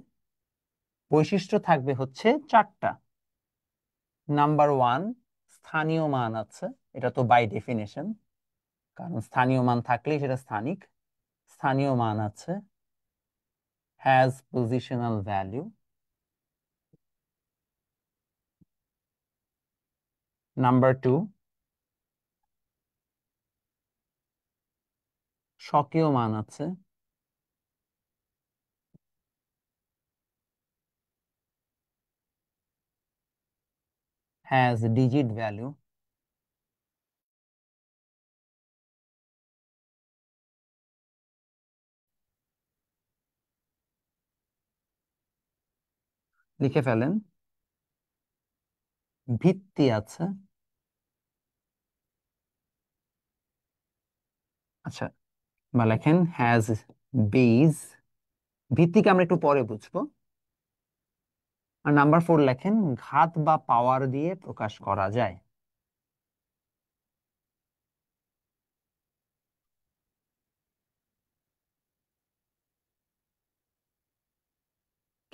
বৈশিষ্ট্য থাকবে হচ্ছে চারটা। নাম্বার ওয়ান, স্থানীয় মান আছে। এটা তো বাই ডেফিনেশন, কারণ স্থানীয় মান থাকলেই সেটা স্থানিক। স্থানীয় মান আছে, has positional value. Number two, স্বকীয় মান আছে। Has digit value. লিখে ফেলেন। ভিত্তি আছে। আচ্ছা, বা লেখেন হ্যাজ বেজ। ভিত্তিকে আমরা একটু পরে বুঝবো। আর নাম্বার ফোর লেখেন ঘাত বা পাওয়ার দিয়ে প্রকাশ করা যায়।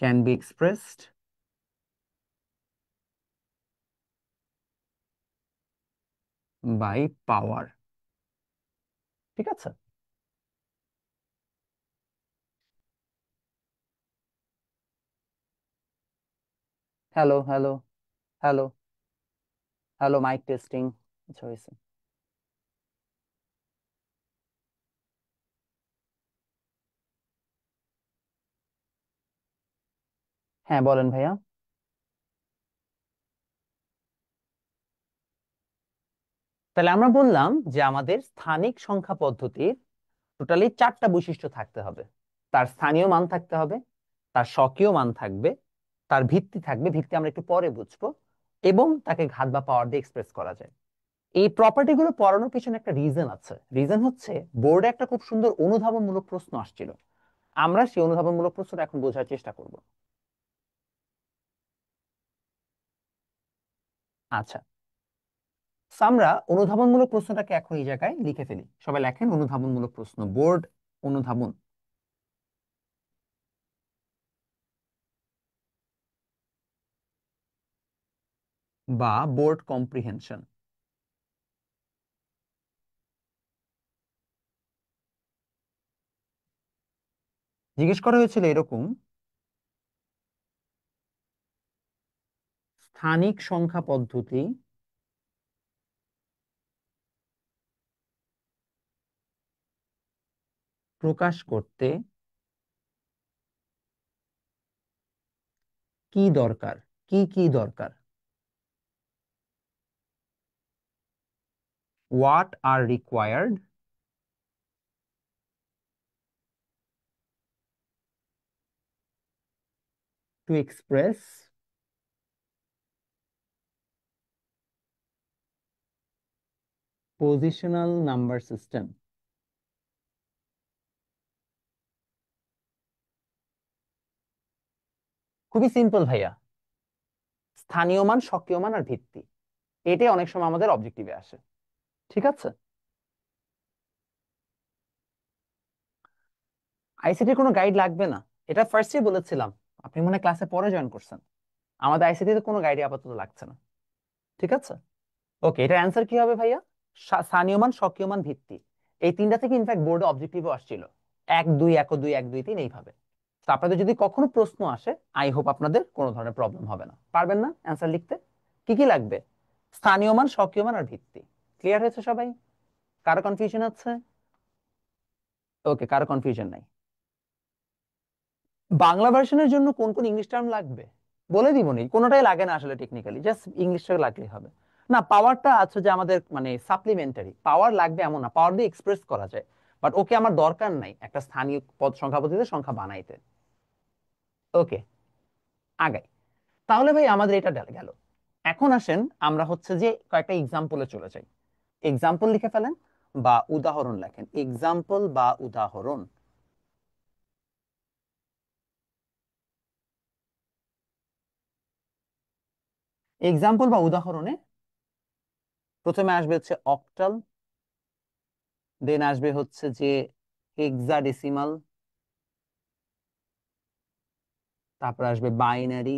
Can be expressed by power. ঠিক আছে। Hello hello hello hello, mic testing. আচ্ছা, হয়েছে। হ্যাঁ, বলেন ভাইয়া। তাহলে আমরা বললাম যে আমাদের স্থানিক সংখ্যা পদ্ধতির টোটালি চারটা বৈশিষ্ট্য থাকতে হবে। তার স্থানীয় মান থাকতে হবে, তার স্বকীয় মান থাকবে, তার ভিত্তি থাকবে, ভিত্তি আমরা একটু পরে বুঝবো, এবং তাকে ঘাত বা পাওয়ার দিয়ে এক্সপ্রেস করা যায়। এই প্রপার্টি গুলো পড়ানোর পিছনে একটা রিজন আছে। রিজন হচ্ছে বোর্ডে একটা খুব সুন্দর অনুধাবনমূলক প্রশ্ন আসছিল। আমরা সেই অনুধাবনমূলক প্রশ্নটা এখন বোঝার চেষ্টা করব। আচ্ছা, so আমরা অনুধাবনমূলক প্রশ্নটাকে এখন এই জায়গায় লিখে ফেলি। সবাই লেখেন অনুধাবনমূলক প্রশ্ন, বোর্ড অনুধাবন বা বোর্ড কম্প্রিহেনশন। জিজ্ঞেস করা হয়েছিল এরকম: স্থানিক সংখ্যা পদ্ধতি প্রকাশ করতে কি দরকার, কি কি দরকার? What are required to express positional number system. খুবই সিম্পল ভাইয়া। স্থানীয় মান, স্বকীয় মান আর ভিত্তি, এটাই অনেক সময় আমাদের অবজেক্টিভে আসে। ঠিক আছে। আইসিটির কোনো গাইড লাগবে না, এটা ফার্স্টে বলেছিলাম। আপনি মনে হয় ক্লাসে পরে জয়েন করছেন। আমাদের আইসিটিতে কোনো গাইডই আপাতত লাগছে না। ঠিক আছে। ওকে, এটা অ্যান্সার কি হবে ভাইয়া? স্থানীয় মান, স্বকীয় মান, ভিত্তি। এই তিনটা থেকে ইনফ্যাক্ট বোর্ডে অবজেক্টিভও আসছিল। 1 2 1 2 1 2 3 এইভাবে। তো আপনাদের যদি কখনো প্রশ্ন আসে, আই হোপ আপনাদের কোনো ধরনের প্রবলেম হবে না। পারবেন না অ্যান্সার লিখতে? কি কি লাগবে? স্থানীয় মান, স্বকীয় মান আর ভিত্তি। ক্লিয়ার হয়েছে সবাই? কারো কনফিউশন আছে? ওকে, কারো কনফিউশন নাই। বাংলা ভার্সনের জন্য কোন কোন ইংলিশ টার্ম লাগবে বলে দিব নি, কোনোটাই লাগে না আসলে, টেকনিক্যালি জাস্ট ইংলিশটা লাগলেই হবে। না, পাওয়ারটা আছে যে আমাদের মানে সাপ্লিমেন্টারি পাওয়ার লাগবে এমন না, পাওয়ার দিয়ে এক্সপ্রেস করা যায়। বাট ওকে, আমার দরকার নাই একটা স্থানীয় পদ সংখ্যা পদ্ধতিতে সংখ্যা বানাইতে। ওকে, আগাই। তাহলে ভাই আমাদের এটা গেল। এখন আসেন আমরা হচ্ছে যে কয়েকটা এক্সাম্পলে চলে যাই। এক্সাম্পল লিখে ফেলেন বা উদাহরণ লেখেন, এক্সাম্পল বা উদাহরণ। এক্সাম্পল বা উদাহরণে প্রথমে আসবে হচ্ছে অক্টাল, দেন আসবে হচ্ছে যে হেক্সাডেসিমাল, তারপর আসবে বাইনারি,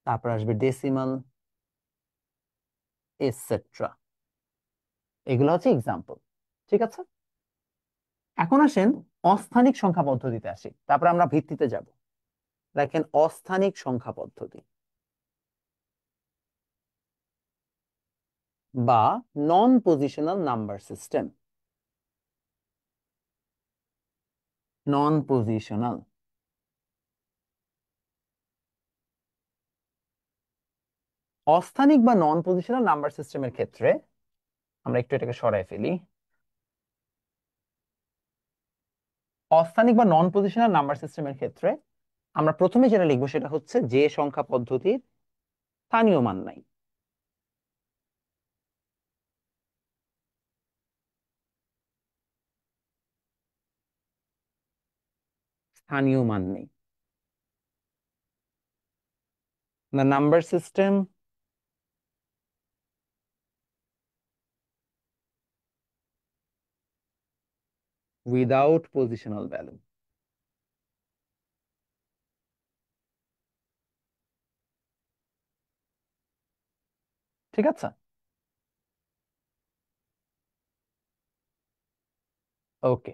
তারপর আসবে ডেসিমাল, এটসেট্রা। এগুলো হচ্ছে এক্সাম্পল। ঠিক আছে। এখন আসেন অস্থানিক সংখ্যা পদ্ধতিতে আসি, তারপর আমরা ভিত্তিতে যাব। দেখেন অস্থানিক সংখ্যা পদ্ধতি বা non positional number system. Non positional অস্থানিক বা নন পজিশনাল নাম্বার সিস্টেমের ক্ষেত্রে আমরা একটু এটাকে সরাই ফেলি। অস্থানিক বা নন পজিশনাল নাম্বার সিস্টেমের ক্ষেত্রে আমরা প্রথমে যেটা লিখবো সেটা হচ্ছে যে সংখ্যা পদ্ধতির স্থানীয় মান নাই। স্থানীয় মান নেই। The number system without positional value. ঠিক আছে। ওকে,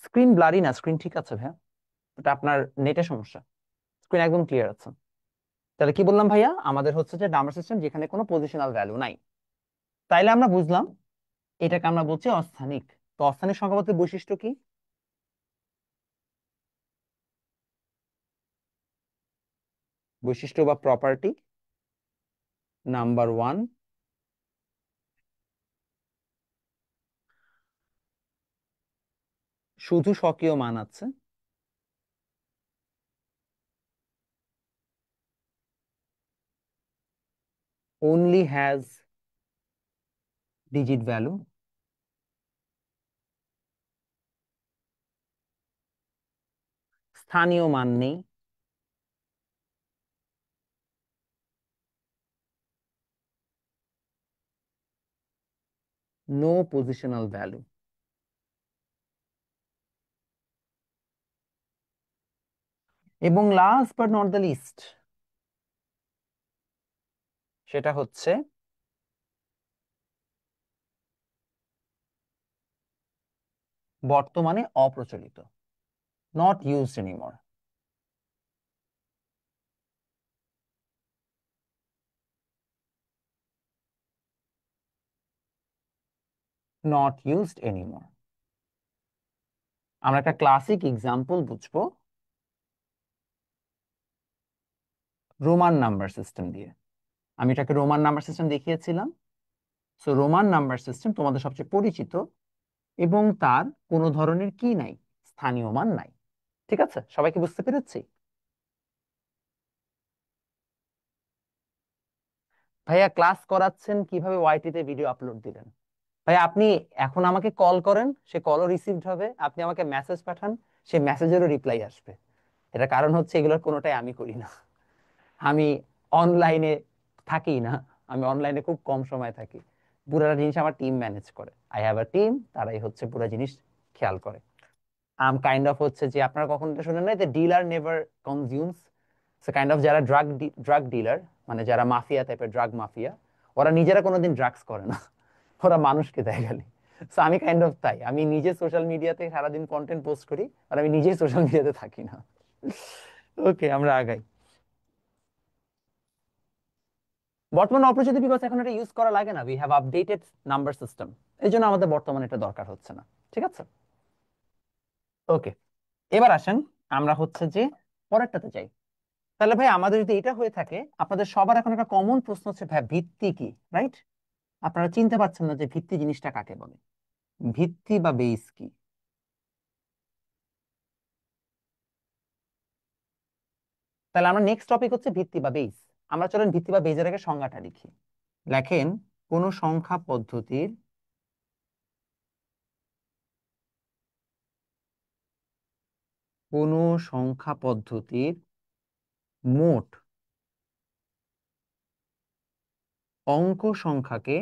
স্ক্রিন ব্লারি না, স্ক্রিন ঠিক আছে ভাইয়া, ওটা আপনার নেটের সমস্যা, স্ক্রিন একদম ক্লিয়ার আছে। তাহলে কি বললাম ভাইয়া, আমাদের হচ্ছে যে নাম্বার সিস্টেম যেখানে কোনো পজিশনাল ভ্যালু নাই। তাইলে আমরা বুঝলাম এটাকে আমরা বলছি অস্থানিক। তো অস্থানিক সংখ্যাপত্রের বৈশিষ্ট্য কি? বৈশিষ্ট্য বা প্রপার্টি নাম্বার ওয়ান, শুধু স্বকীয় মান আছে। only has digit value। স্থানীয় মান নেই। no positional value। এবং last but not the least, সেটা হচ্ছে বর্তমানে অপ্রচলিত, not used anymore. Not used anymore. আমরা একটা ক্লাসিক এক্সাম্পল বুঝবো রোমান নাম্বার সিস্টেম দিয়ে। আমি এটাকে রোমান নাম্বার সিস্টেম দেখিয়েছিলাম। সো রোমান নাম্বার সিস্টেম তোমাদের সবচেয়ে পরিচিত, এবং তার কোনো ধরনের কি নাই, স্থানীয় মান নাই। ঠিক আছে, সবাইকে বুঝতে পেরেছি? ভাইয়া ক্লাস করাচ্ছেন, কিভাবে ওয়াইটিতে ভিডিও আপলোড দিলেন? ভাই আপনি এখন আমাকে কল করেন, সে কলও রিসিভড হবে, আপনি আমাকে মেসেজ পাঠান, সে মেসেজেরও রিপ্লাই আসবে। এটা কারণ হচ্ছে এগুলোর কোনোটাই আমি করি না। আমি অনলাইনে থাকি না, আমি অনলাইনে খুব কম সময় থাকি। পুরোটা জিনিস আমার টিম ম্যানেজ করে, আই হ্যাভ আ টিম, তারাই হচ্ছে পুরো জিনিস খেয়াল করে। কাইন্ড অফ হচ্ছে যে আপনারা কখনো এটা শুনেন না যে dealer never consumes. So kind of যারা ড্রাগ ডিলার, মানে যারা মাফিয়া টাইপের, ড্রাগ মাফিয়া, ওরা নিজেরা কোনোদিন ড্রাগস করে না, ওরা মানুষকে দেয় খালি। সো আমি কাইন্ড অফ তাই, আমি নিজে সোশ্যাল মিডিয়াতে সারাদিন কন্টেন্ট পোস্ট করি, আর আমি নিজেই সোশ্যাল মিডিয়াতে থাকি না। ওকে, আমরা আগাই। বর্তমানে অপ্রচলিত বিকজ এখন এটা ইউজ করা লাগে না, we have updated number system, এই জন্য আমাদের বর্তমানে এটা দরকার হচ্ছে না। ঠিক আছে। ওকে, এবার আসেন আমরা হচ্ছে যে পরেরটাতে যাই। তাহলে ভাই আমাদের যদি এটা হয়ে থাকে, আপনাদের সবার এখন একটা কমন প্রশ্ন হচ্ছে ভাই ভিত্তি কি, রাইট? আপনারা চিনতে পারছেন না যে ভিত্তি জিনিসটা কাকে বলে, ভিত্তি বা বেস কি। তাহলে আমরা নেক্সট টপিক হচ্ছে ভিত্তি বা বেস। আমরা চলেন ভিত্তি বা বেজের আগে সংজ্ঞাটা লিখি। লেখেন, কোন সংখ্যা পদ্ধতির কোন সংখ্যা পদ্ধতির মোট অঙ্ক সংখ্যাকে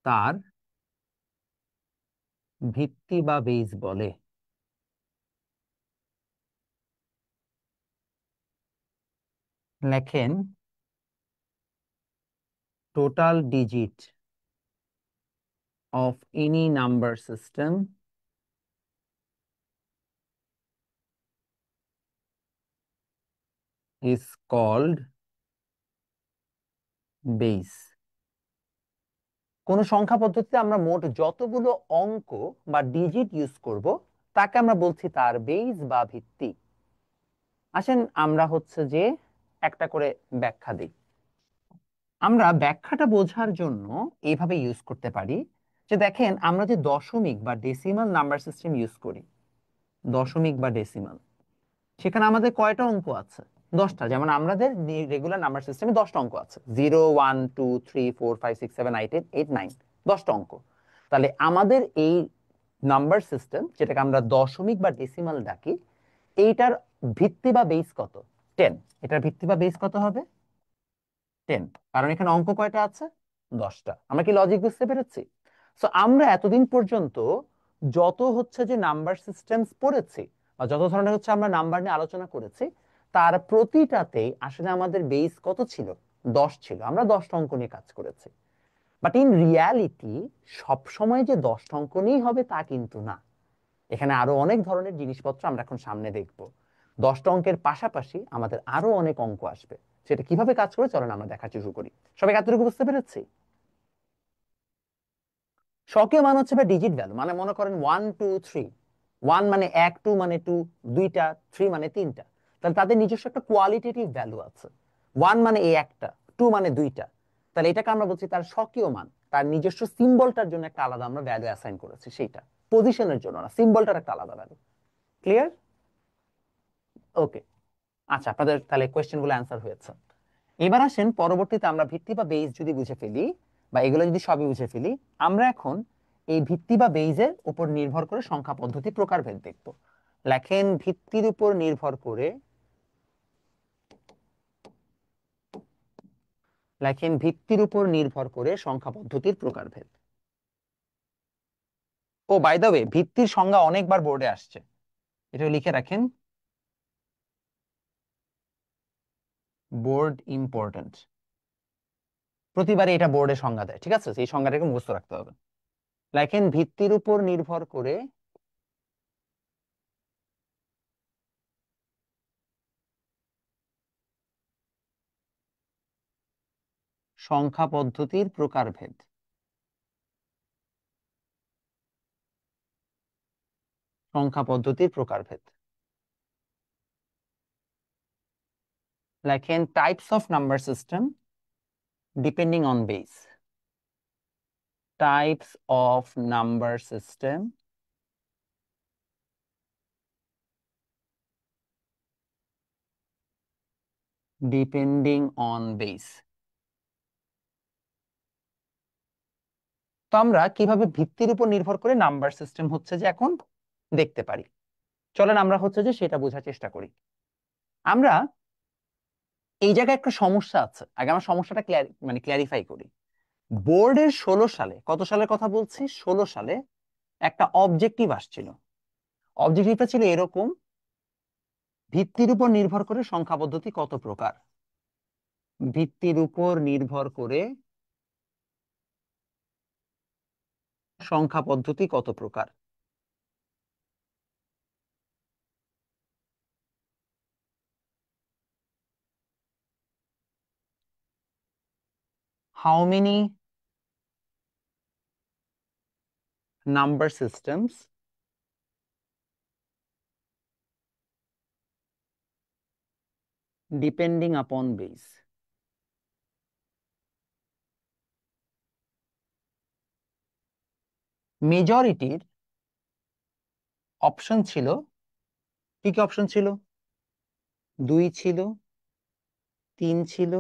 তার ভিত্তি বা বেস বলে। লেখেন, total digit of any number system is called base। কোন সংখ্যা পদ্ধতিতে আমরা মোট যতগুলো অঙ্ক বা ডিজিট ইউজ করব, তাকে আমরা বলছি তার বেস বা ভিত্তি। আসেন আমরা হচ্ছে যে একটা করে ব্যাখ্যা দিই। আমরা ব্যাখ্যাটা বোঝার জন্য এইভাবে ইউজ করতে পারি যে দেখেন, আমরা যে দশমিক বা ডেসিমাল নাম্বার সিস্টেম ইউজ করি, দশমিক বা ডেসিমাল, সেখানে আমাদের কয়টা অঙ্ক আছে? 10টা। যেমন আমাদের রেগুলার নাম্বার সিস্টেমে 10টা অঙ্ক আছে, 0 1 2 3 4 5 6 7 8 8 9, 10টা অঙ্ক। তাহলে আমাদের এই নাম্বার সিস্টেম, যেটাকে আমরা দশমিক বা ডেসিমাল ডাকি, এইটার ভিত্তি বা বেস কত? 10। এটার ভিত্তি বা বেস কত হবে? 10। কারণ এখানে অঙ্ক কয়টা আছে? 10টা। আমরা কি লজিক বুঝতে পেরেছি? সো আমরা এতদিন পর্যন্ত যত হচ্ছে যে নাম্বার সিস্টেমস পড়েছি, বা যত ধরনের হচ্ছে আমরা নাম্বার নিয়ে আলোচনা করেছি, তার প্রতিটাতেই আসলে আমাদের বেস কত ছিল? 10 ছিল। আমরা 10টা অঙ্ক নিয়ে কাজ করেছি। বাট ইন রিয়ালিটি সব সময় যে 10টা অঙ্ক নিয়েই হবে তা কিন্তু না। এখানে আরো অনেক ধরনের জিনিসপত্র আমরা এখন সামনে দেখব। 10টা অঙ্কের পাশাপাশি আমাদের আরো অনেক অঙ্ক আসবে। সেটা কিভাবে কাজ করে চলেন আমরা দেখা শুরু করি। সবাই এতটুকু বুঝতে পেরেছি? স্বকীয় মান হচ্ছে ডিজিট ভ্যালু, মানে মনে করেন 1 2 3। 1 মানে 1, 2 মানে 2, দুইটা, 3 মানে তিনটা। তাহলে তাদের নিজস্ব একটা কোয়ালিটেটিভ ভ্যালু আছে। 1 মানে এই একটা, 2 মানে দুইটা। তাহলে এটাকে আমরা বলছি তার স্বকীয় মান। তার নিজস্ব সিম্বলটার জন্য একটা আলাদা আমরা ভ্যালু অ্যাসাইন করেছি, সেইটা পজিশনের জন্য না, সিম্বলটার একটা আলাদা ভ্যালু। ক্লিয়ার? ওকে। আচ্ছা, আপনাদের তাহলে কোয়েশ্চেন গুলো অ্যান্সার হয়েছে। এবার আসেন পরবর্তীতে আমরা ভিত্তি বা বেস যদি বুঝে ফেলি, বা এগুলো যদি সবই বুঝে ফেলি, আমরা এখন এই ভিত্তি বা বেইজের উপর নির্ভর করে সংখ্যা পদ্ধতি প্রকারভেদ দেখব। লেখেন ভিত্তির উপর নির্ভর করে, লেখেন ভিত্তির উপর নির্ভর করে সংখ্যা পদ্ধতির প্রকারভেদ। ও বাই দ্য ওয়ে, ভিত্তির সংজ্ঞা অনেকবার বোর্ডে আসছে, এটা লিখে রাখেন, বোর্ড ইম্পর্টেন্ট। প্রতিবারে এটা বোর্ডে সংজ্ঞা দেয়, ঠিক আছে? এই সংজ্ঞাটাকে মুখস্থ রাখতে হবে। লেখেন ভিত্তির উপর নির্ভর করে সংখ্যা পদ্ধতির প্রকারভেদ। সংখ্যা পদ্ধতির প্রকারভেদ। লেখেন types of number system depending on base. Types of number system depending on base. তো আমরা কিভাবে ভিত্তির উপর নির্ভর করে নাম্বার সিস্টেম হচ্ছে যে এখন দেখতে পারি, চলেন আমরা হচ্ছে যে সেটা বোঝার চেষ্টা করি। আমরা এই জায়গায় একটা সমস্যা আছে, আগে আমরা সমস্যাটা ক্লিয়ারিফাই করি। বোর্ডের 16 সালে, কত সালের কথা বলছি? 16 সালে একটা অবজেক্টিভ আসছিল। অবজেক্টিভটা ছিল এরকম: ভিত্তির উপর নির্ভর করে সংখ্যা পদ্ধতি কত প্রকার। ভিত্তির উপর নির্ভর করে সংখ্যা পদ্ধতি কত প্রকার। How many number systems depending আপন বেস। মেজরিটির অপশন ছিল, কি কি অপশন ছিল? 2 ছিল, 3 ছিল,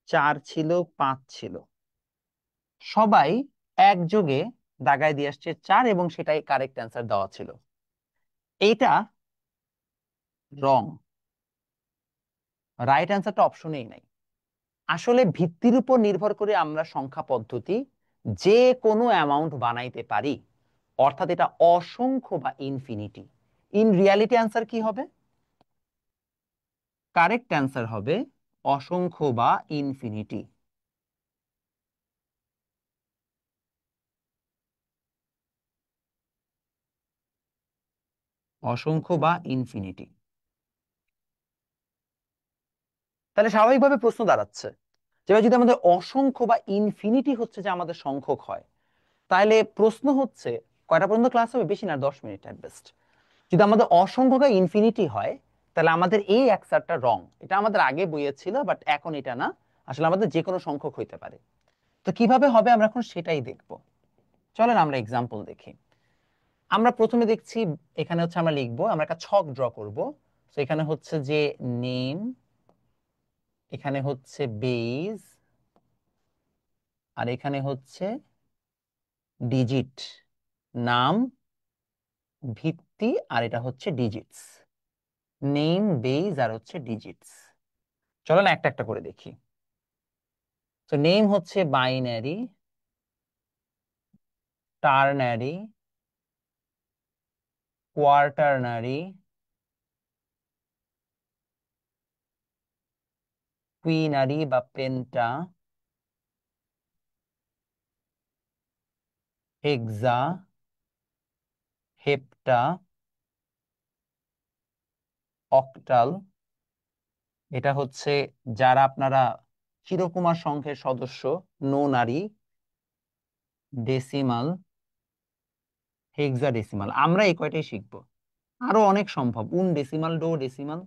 4 ছিল, 5 ছিল। সবাই একযোগে দাগায় দিয়ে আসছে 4, এবং সেটাই কারেক্ট অ্যান্সার দেওয়া ছিল। এইটা রং। রাইট অ্যান্সারটা অপশনেই নাই। আসলে ভিত্তির উপর নির্ভর করে আমরা সংখ্যা পদ্ধতি যে কোনো অ্যামাউন্ট বানাইতে পারি, অর্থাৎ এটা অসংখ্য বা ইনফিনিটি। ইন রিয়ালিটি অ্যান্সার কি হবে? কারেক্ট অ্যান্সার হবে অসংখ্য বা ইনফিনিটি। অসংখ্য বা ইনফিনিটি। তাহলে স্বাভাবিকভাবে প্রশ্ন দাঁড়াচ্ছে যে ভাই, যদি আমাদের অসংখ্য বা ইনফিনিটি হচ্ছে যে আমাদের সংখ্যক হয়, তাহলে প্রশ্ন হচ্ছে কয়টা পর্যন্ত ক্লাস হবে? বেশি না, 10 মিনিট অ্যাট বেস্ট। যদি আমাদের অসংখ্য বা ইনফিনিটি হয়, তাহলে আমাদের এই অ্যান্সারটা রং। এটা আমাদের আগে বইয়ে ছিল, বাট এখন এটা না। আসলে আমাদের যে কোনো সংখ্যক হইতে পারে। তো কিভাবে হবে আমরা এখন সেটাই দেখব। চলেন আমরা এক্সাম্পল দেখি। আমরা প্রথমে দেখছি, এখানে হচ্ছে আমরা লিখবো, আমরা একটা ছক ড্র করব। তো এখানে হচ্ছে যে নেম, এখানে হচ্ছে বেজ, আর এখানে হচ্ছে ডিজিট। নাম, ভিত্তি, আর এটা হচ্ছে ডিজিটস। নেম, বেজ, আর হচ্ছে ডিজিটস। চলো না একটা একটা করে দেখি। তো নেম হচ্ছে বাইনারি, টার্নারি, কোয়ার্টারনারি, কুইনারি বা পেন্টা, হেক্সা, হেপ্টা, অক্টাল। এটা হচ্ছে যারা আপনারা চিরকুমার সংঘের সদস্য, নোনারি, ডেসিমাল, হেক্সাডেসিমাল, আমরা এই কয়টাই শিখবো। আরো অনেক সম্ভব, undecimal, duodecimal,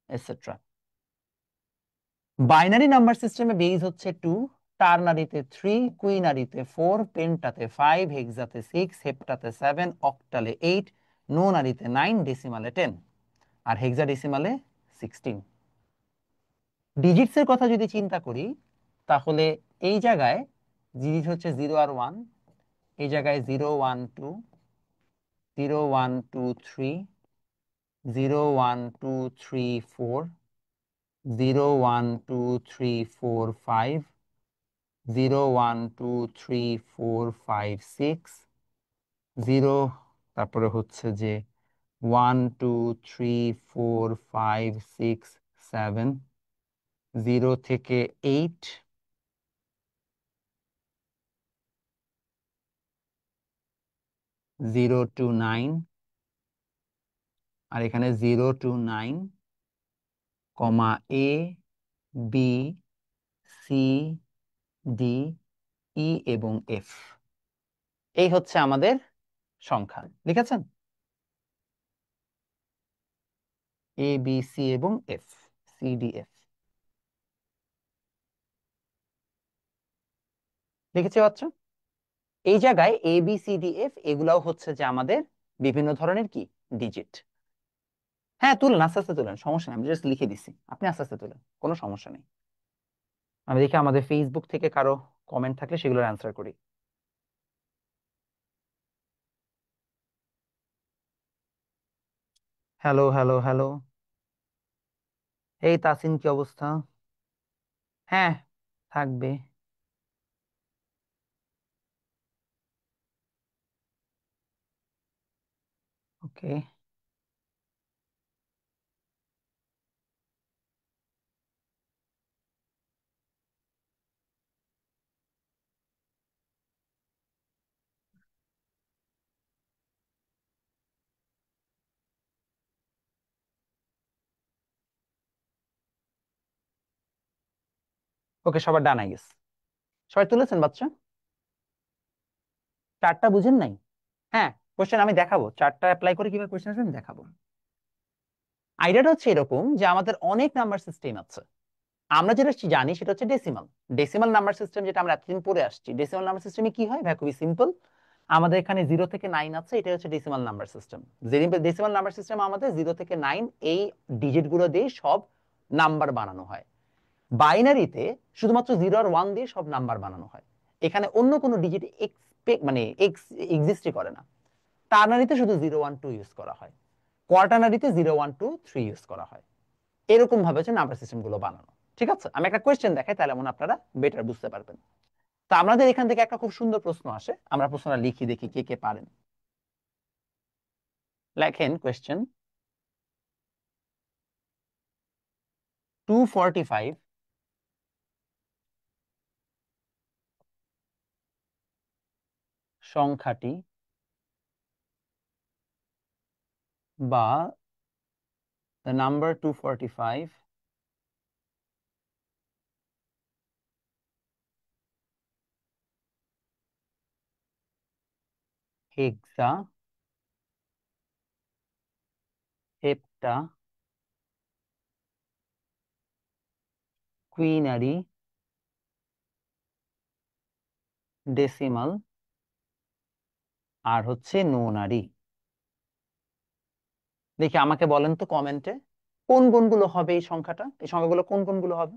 etcetera. Binary number সিস্টেমে বেজ হচ্ছে 2, টার্নারিতে 3, কুইনারিতে 4, পেন্টাতে 5, হেক্সাতে 6, হেপ্টাতে 7, অক্টালে 8, নোনারিতে 9, ডেসিমালে 10, আর হেক্সাডেসিমালে 16। ডিজিটস এর কথা যদি চিন্তা করি, তাহলে এই জায়গায় ডিজিট হচ্ছে 0 আর 1, এই জায়গায় 0 1 2, 0 1 2 3, 0 1 2 3 4, 0 1 2 3 4 5, 0 1 2 3 4 5 6, 0, তারপরে হচ্ছে যে 1 2 3 4 5 6 7, 0 থেকে 8, 0 to 9, আর এখানে 0 to 9, comma A, B, C, D, E এবং এফ। এই হচ্ছে আমাদের সংখ্যা, লিখেছেন? এ, বি, সি এবং এফ, সি, ডি, এফ লিখেছে বাচ্চা। এই জায়গায় A, B, C, D, F এগুলাও হচ্ছে যে আমাদের বিভিন্ন ধরনের কি ডিজিট। হ্যাঁ, তুলেন, আস্তে আস্তে তুলেন, সমস্যা নেই, আমি জাস্ট লিখে দিছি, আপনি আস্তে আস্তে তুলেন, কোনো সমস্যা নেই। আমি দেখি আমাদের ফেসবুক থেকে কারো কমেন্ট থাকলে সেগুলোর অ্যান্সার করি। Hello, hello, hello. এই তাসিন, কি অবস্থা? হ্যাঁ, থাকবে। ওকে। ওকে, সবার ডান, আই গেস। সবাই তুলেছেন বাচ্চা? চারটা বুঝেন নাই? হ্যাঁ, কোশ্চেন আমি দেখাবো, চারটা অ্যাপ্লাই করে কিভাবে কোশ্চেন আসবে আমি দেখাবো। আইডিয়াটা হচ্ছে এরকম যে আমাদের অনেক নাম্বার সিস্টেম আছে। আমরা যেটা জানি সেটা হচ্ছে ডেসিমাল। ডেসিমাল নাম্বার সিস্টেম যেটা আমরা এতদিন পড়ে আসছি, ডেসিমাল নাম্বার সিস্টেমে কি হয় ভাই? খুবই সিম্পল। আমাদের এখানে 0 থেকে 9 আছে, এটা হচ্ছে decimal number system. Decimal number system আমাদের 0 থেকে 9 এই ডিজিট গুলো দিয়ে সব নাম্বার বানানো হয়। বাইনারিতে শুধুমাত্র 0 আর 1 দিয়ে সব নাম্বার বানানো হয়। এখানে অন্য কোনো ডিজিট মানে এক্সিস্টই করে না। টার্নারিতে শুধু 0 1 2 ইউজ করা হয়, কোয়াটার্নারিতে 0 1 2 3 ইউজ করা হয়। এরকম ভাবে হচ্ছে নাম্বার সিস্টেম গুলো বানানো। ঠিক আছে, আমি একটা কোয়েশ্চেন দেখাই, তাহলে মনে আপনারা বেটার বুঝতে পারবেন। তো আমাদের এখান থেকে একটা খুব সুন্দর প্রশ্ন আসে, আমরা প্রশ্নটা লিখি, দেখি কে কে পারেন। লেখেন কোয়েশ্চেন। 245 সংখ্যাটি বা the number 245 hexa, hepta, quinary, decimal আর হচ্ছে নোনারি। দেখি, আমাকে বলেন তো কমেন্টে কোন কোনগুলো হবে এই সংখ্যাটা, এই সংখ্যাগুলো কোন কোনগুলো হবে?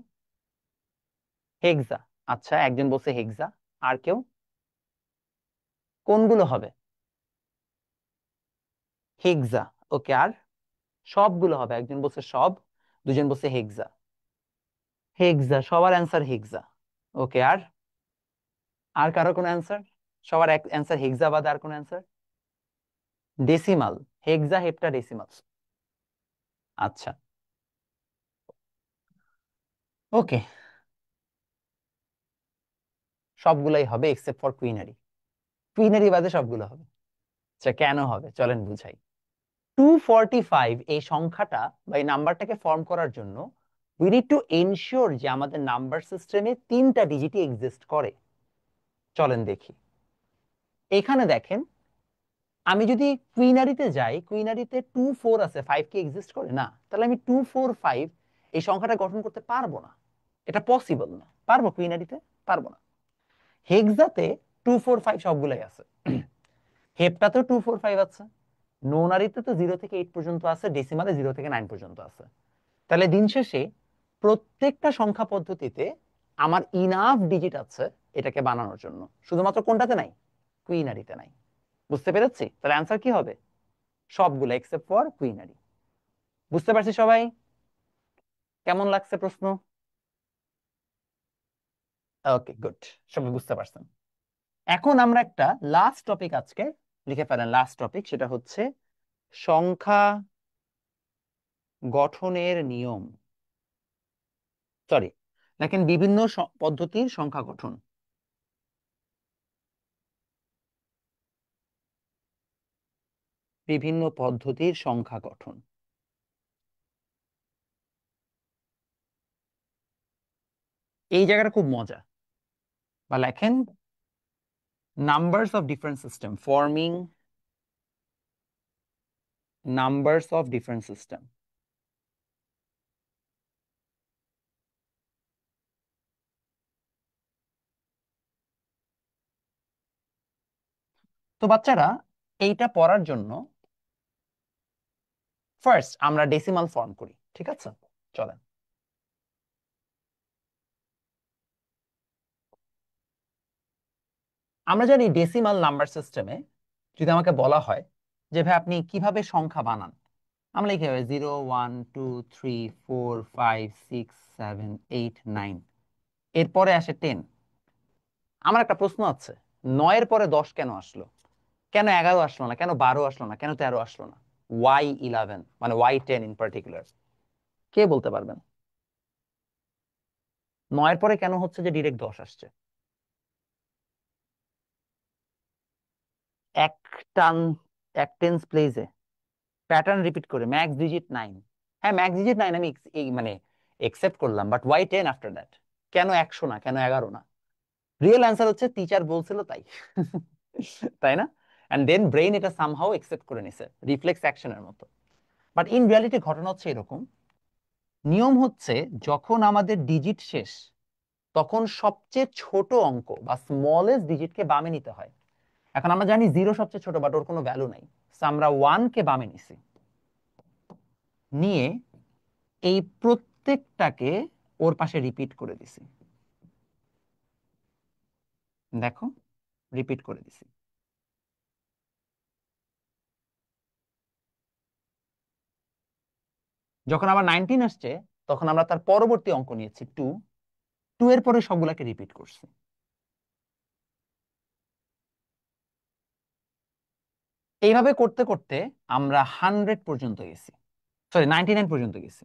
হেক্সা। আচ্ছা, একজন বলছে হেক্সা, আর কেউ? কোনগুলো হবে? হেক্সা। ওকে, আর? সবগুলো হবে, একজন বলছে সব, দুজন বলছে হেক্সা। হেক্সা, সবার অ্যান্সার হেক্সা। ওকে, আর? আর কারো কোনো অ্যান্সার? সবার এক অ্যান্সার হেক্সা বাদে আর কোনো অ্যান্সার? ডেসিমাল, হেক্সা হেপ্টা ডেসিমাল। আচ্ছা, ওকে, সবগুলাই হবে এক্সেপ্ট ফর কুইনারি। কুইনারি বাদে সবগুলো হবে। আচ্ছা, কেন হবে চলেন বুঝাই। 245 এই সংখ্যাটা বা এই নাম্বারটাকে ফর্ম করার জন্য উই নিড টু এনশিওর যে আমাদের নাম্বার সিস্টেমে 3টা ডিজিটই এক্সিস্ট করে। চলেন দেখি। এখানে দেখেন, আমি যদি কুইনারিতে যাই, কুইনারিতে 2 4 আছে, 5 কি এক্সিস্ট করে না? তাহলে আমি 2 4 5 এই সংখ্যাটা গঠন করতে পারবো না। এটা পসিবল না। পারবো কুইনারিতে? পারবো না। হেক্সাতে 2 4 5 সবগুলাই আছে। হেপ্টাতেও 2 4 5 আছে। নোনারিতে তো 0 থেকে 8 পর্যন্ত আছে, ডেসিমালে 0 থেকে 9 পর্যন্ত আছে। তাহলে দিন শেষে প্রত্যেকটা সংখ্যা পদ্ধতিতে আমার ইনাফ ডিজিট আছে এটাকে বানানোর জন্য। শুধুমাত্র কোনটাতে নাই? কুইনারিতে নাই। বুঝতে পেরেছি? তাহলে অ্যান্সার কি হবে? সবগুলো এক্সেপ্ট ফর কুইনারি। বুঝতে পারছি সবাই? কেমন লাগছে প্রশ্ন? ওকে, গুড। সবাই বুঝতে পারছেন। এখন আমরা একটা লাস্ট টপিক আজকে লিখে ফেলেন। লাস্ট টপিক সেটা হচ্ছে সংখ্যা গঠনের নিয়ম। সরি, দেখেন বিভিন্ন পদ্ধতির সংখ্যা গঠন। বিভিন্ন পদ্ধতির সংখ্যা গঠন। এই জায়গাটা খুব মজা। বা লেখেন numbers of different system, forming numbers of different system. তো বাচ্চারা, এইটা পড়ার জন্য ফার্স্ট আমরা ডেসিমাল ফর্ম করি, ঠিক আছে? চলেন। আমরা জানি ডেসিমাল নাম্বার সিস্টেমে যদি আমাকে বলা হয় যে ভাই আপনি কিভাবে সংখ্যা বানান, আমরা লিখে হবে 0 1 2 3 4 5 6 7 8 9, এরপরে আসে 10। আমার একটা প্রশ্ন আছে, 9-এর পরে 10 কেন আসলো? কেন 11 আসলো না? কেন 12 আসলো না? কেন 13 আসলো না? ওয়াই 11, মানে ওয়াই 10 ইন পার্টিকুলার? কে বলতে পারবেন? 9-এর পরে কেন হচ্ছে যে ডিরেক্ট 10 আসছে? এক টান, এক টেন্স প্লেসে প্যাটার্ন রিপিট করে ম্যাক্স ডিজিট 9। হ্যাঁ, ম্যাক্স ডিজিট 9 আমি মানে একসেপ্ট করলাম, বাট ওয়াই 10 আফটার দ্যাট? কেন 100 না? কেন 11 না? রিয়েল অ্যান্সার হচ্ছে টিচার বলছিল তাই। তাই না? এন্ড দেন ব্রেইন এটা সামহাউ একসেপ্ট করে নিছে রিফ্লেক্স অ্যাকশনের মতো। বাট ইন রিয়ালিটি ঘটনা হচ্ছে এরকম। নিয়ম হচ্ছে যখন আমাদের ডিজিট শেষ, তখন সবচেয়ে ছোট অঙ্ক বা স্মলেস্ট ডিজিটকে বামে নিতে হয়। এখন আমরা জানি 0 সবচেয়ে ছোট, বাট ওর কোনো ভ্যালু নাই। আমরা 1 কে বামে নিছি, নিয়ে এই প্রত্যেকটাকে ওর পাশে রিপিট করে দিছি। দেখো, রিপিট করে দিছি। যখন আবার 19 আসছে, তখন আমরা তার পরবর্তী অঙ্ক নিয়েছি 2। 2 এর পরে সবগুলাকে রিপিট করছি। এইভাবে করতে করতে আমরা 100 পর্যন্ত গেছি, সরি 99 পর্যন্ত গেছি।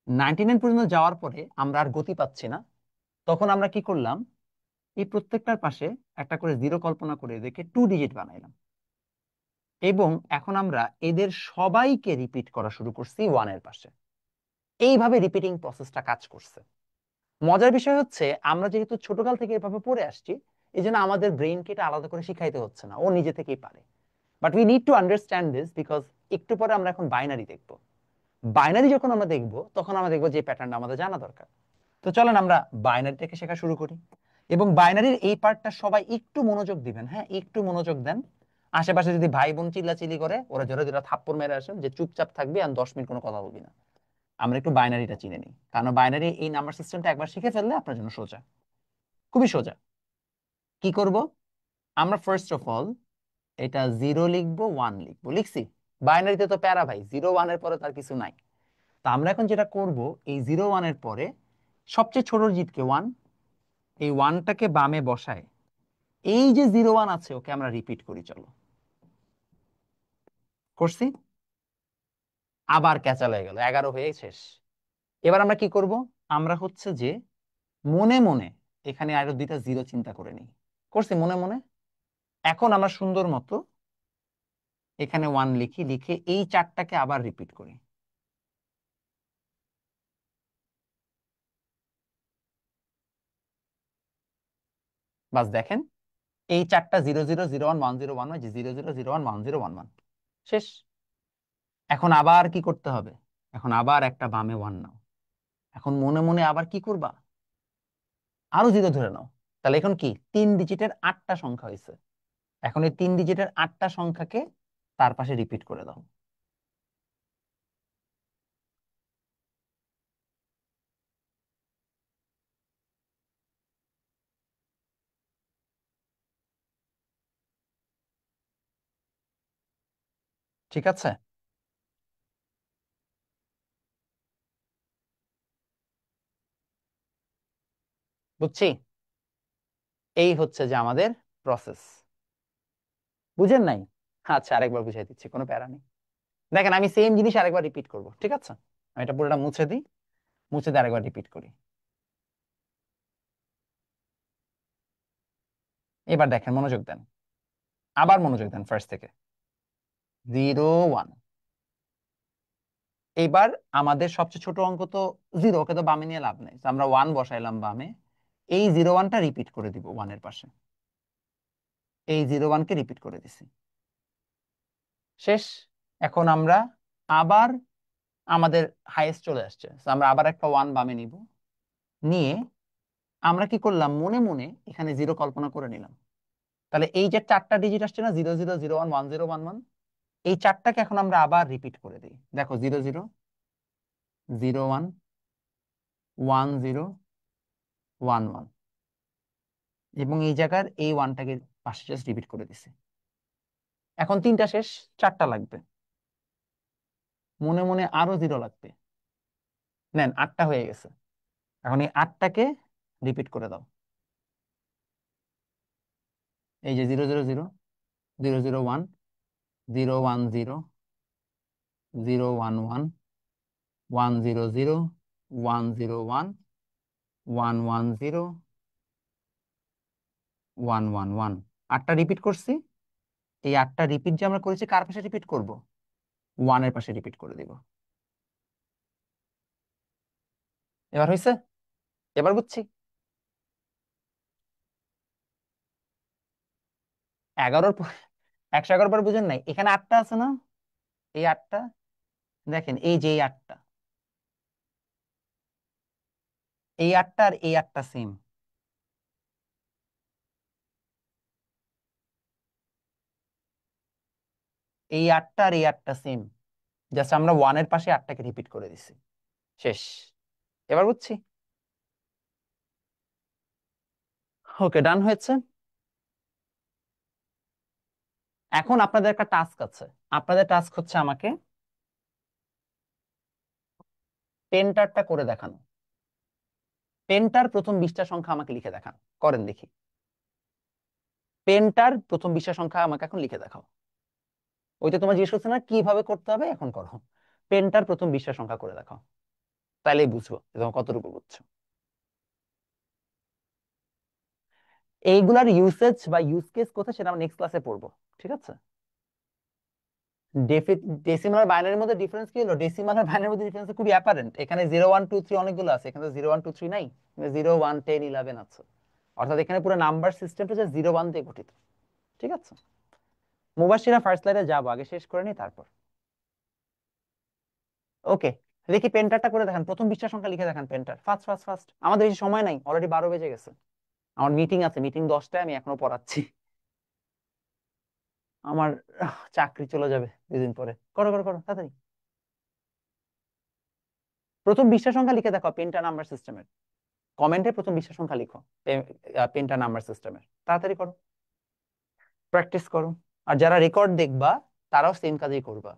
99 পর্যন্ত যাওয়ার পরে আমরা আর গতি পাচ্ছি না। তখন আমরা কি করলাম, এই প্রত্যেকটার পাশে একটা করে জিরো কল্পনা করে এদেরকে 2 ডিজিট বানাইলাম। এবং এখন আমরা এদের সবাইকে রিপিট করা শুরু করছি 1 এর পাশে। এইভাবে রিপিটিং প্রসেসটা কাজ করছে। মজার বিষয় হচ্ছে আমরা যেহেতু ছোটকাল থেকে এভাবে পড়ে আসছি, এই জন্য আমাদের ব্রেইনকে এটা আলাদা করে শিখাইতে হচ্ছে না, ও নিজে থেকেই পারে। But we need to understand this because একটু পরে আমরা এখন বাইনারি দেখব। বাইনারি যখন আমরা দেখব, তখন আমরা দেখবো যে প্যাটার্নটা আমাদের জানা দরকার। তো চলেন আমরা বাইনারি থেকে শেখা শুরু করি। এবং বাইনারির এই পার্টটা সবাই একটু মনোযোগ দিবেন, হ্যাঁ একটু মনোযোগ দেন। আশেপাশে যদি ভাই বোন চিল্লাচিল্লি করে, ওরা জোরে জোরে থাপ্পড় মেরে আসেন যে চুপচাপ থাকবি আর 10 মিনিট কোনো কথা বলবি না। আমরা একটু বাইনারিটা চিনে নিই, কারণ বাইনারি এই নাম্বার সিস্টেমটা একবার শিখে ফেললে আপনার জন্য সোজা, খুবই সোজা। কি করব? আমরা ফার্স্ট অফ অল এটা 0 লিখবো, 1 লিখবো, লিখছি। বাইনারিতে তো প্যারা ভাই, 0 1 এর পরে তার কিছু নাই। তা আমরা এখন যেটা করব, এই 0 1 এর পরে সবচেয়ে ছোট ডিজিটকে 1, এই 1টাকে বামে বসায় এই যে 0 1 আছে ওকে আমরা রিপিট করি। চলো, করছি। আবার ক্যাচাল হয়ে গেল, 11 হয়ে শেষ। এবার আমরা কি করব? আমরা হচ্ছে যে মনে মনে এখানে আরো দুইটা জিরো চিন্তা করে নিই। করছি মনে মনে। এখন আমরা সুন্দর মতো এখানে ওয়ান লিখি, লিখে এই চারটাকে আবার রিপিট করি। বাস দেখেন, এই চারটা 0 0 0 1 1 0 1 যে 0 0 0 1 1 0 1 1 শেষ। এখন আবার কি করতে হবে? এখন আবার একটা বামে ওয়ান নাও। এখন মনে মনে আবার কি করবা? আরো জিরো ধরে নাও। তাহলে এখন কি 3 ডিজিটের 8টা সংখ্যা হয়েছে। এখন এই 3 ডিজিটের 8টা সংখ্যাকে তার পাশে রিপিট করে দাও। ঠিক আছে? বুঝছি। এই হচ্ছে যে আমাদের প্রসেস। বুঝেন নাই? আচ্ছা, আরেকবার বুঝাই দিচ্ছি, কোনো প্যারা নেই। দেখেন, আমি সেম জিনিস আরেকবার রিপিট করব, ঠিক আছে? আমি এটা পুরোটা মুছে দিই, মুছে দিয়ে আরেকবার রিপিট করি। এবার দেখেন, মনোযোগ দেন। আবার মনোযোগ দেন ফার্স্ট থেকে। 0 1। এবার আমাদের সবচেয়ে ছোট অঙ্ক তো জিরো, ওকে তো বামে নিয়ে লাভ নেই, তো আমরা ওয়ান বসাইলাম বামে। এই 0 1টা রিপিট করে দিব ওয়ানের পাশে। এই 0 1কে রিপিট করে দিছি। শেষ। এখন আমরা আবার আমাদের হাইয়েস্ট চলে আসছে, তো আমরা আবার একটা ওয়ান বামে নিব। নিয়ে আমরা কি করলাম, মনে মনে এখানে জিরো কল্পনা করে নিলাম। তাহলে এই যে চারটা ডিজিট আসছে না, 0 0 0 1 1 0 1 1, এই চারটাকে এখন আমরা আবার রিপিট করে দিই। দেখো, 0 0 0 1 1 0 1 1, এবং এই জায়গার এই ওয়ানটাকে পাশে জাস্ট রিপিট করে দিছি। এখন তিনটা শেষ, চারটা লাগবে। মনে মনে আরো জিরো লাগবে। নেন, 8টা হয়ে গেছে। এখন এই 8টাকে রিপিট করে দাও। এই যে 0 0 0 0 1 0 0 1 0 1 0 1 1 0 1 1 1 1 1 8টা রিপিট করছি। এই 8টা রিপিট যে আমরা করেছি, কার পাশে রিপিট করব? ওয়ানের পাশে রিপিট করে দিব। এবার হয়েছে? এবার বুঝছি। 11-র পর 111 পর বুঝেন নাই? এখানে 8টা আছে না? এই 8টা, দেখেন এই যে এই 8টা, এই 8টা আর এই 8টা সেম। এই 8টা আর এই 8টা সেম। জাস্ট আমরা ওয়ানের পাশে 8টাকে রিপিট করে দিছি। শেষ। এবার বুঝছি। ওকে, ডান হয়েছে। এখন আপনাদের একটা টাস্ক আছে। আপনাদের টাস্ক হচ্ছে আমাকে পেন্টারটা করে দেখানো। পেন্টার প্রথম 20টা সংখ্যা আমাকে লিখে দেখান। করেন দেখি। পেন্টার প্রথম 20টা সংখ্যা আমাকে এখন লিখে দেখাও। ওইটা তোমার জিজ্ঞেস করছে না কিভাবে করতে হবে, এখন করো। পেন্টার প্রথম 20টা সংখ্যা করে দেখাও। তাইলেই বুঝবো যে তোমার কতটুকু বুঝছো। এইগুলার ইউসেজ বা ইউজ কেস কোথায় সেটা আমরা নেক্সট ক্লাসে পড়বো। ঠিক আছে? ডেসিমাল আর বাইনারির মধ্যে ডিফারেন্স কি হলো? ডেসিমাল আর বাইনারির মধ্যে ডিফারেন্স খুবই অ্যাপারেন্ট। এখানে 0 1 2 3 অনেকগুলো আছে, এখানে 0 1 2 3 নাই। 0 1 10 11 আছে। অর্থাৎ এখানে পুরো নাম্বার সিস্টেমটা হচ্ছে 0 1 দিয়ে গঠিত। ঠিক আছে? মুবাশিরা ফার্স্ট স্লাইডে যাবো, আগে শেষ করে নি তারপর। ওকে, দেখি পেন্টারটা করে দেখান। প্রথম 20টা সংখ্যা লিখে দেখান পেন্টার, ফাস্ট ফাস্ট ফাস্ট। আমাদের বেশি সময় নাই, অলরেডি 12 বেজে গেছে। আমার মিটিং আছে, মিটিং 10টায়, আমি এখনো পড়াচ্ছি। আমার চাকরি চলে যাবে 2 দিন পরে। করো করো করো তাড়াতাড়ি। প্রথম 20টা সংখ্যা লিখে দেখো পেন্টা নাম্বার সিস্টেমের। কমেন্টে প্রথম 20টা সংখ্যা লিখো পেন্টা নাম্বার সিস্টেমের। তাড়াতাড়ি করো, প্র্যাকটিস করো। আর যারা রেকর্ড দেখবা, তারাও সেম কাজই করবা।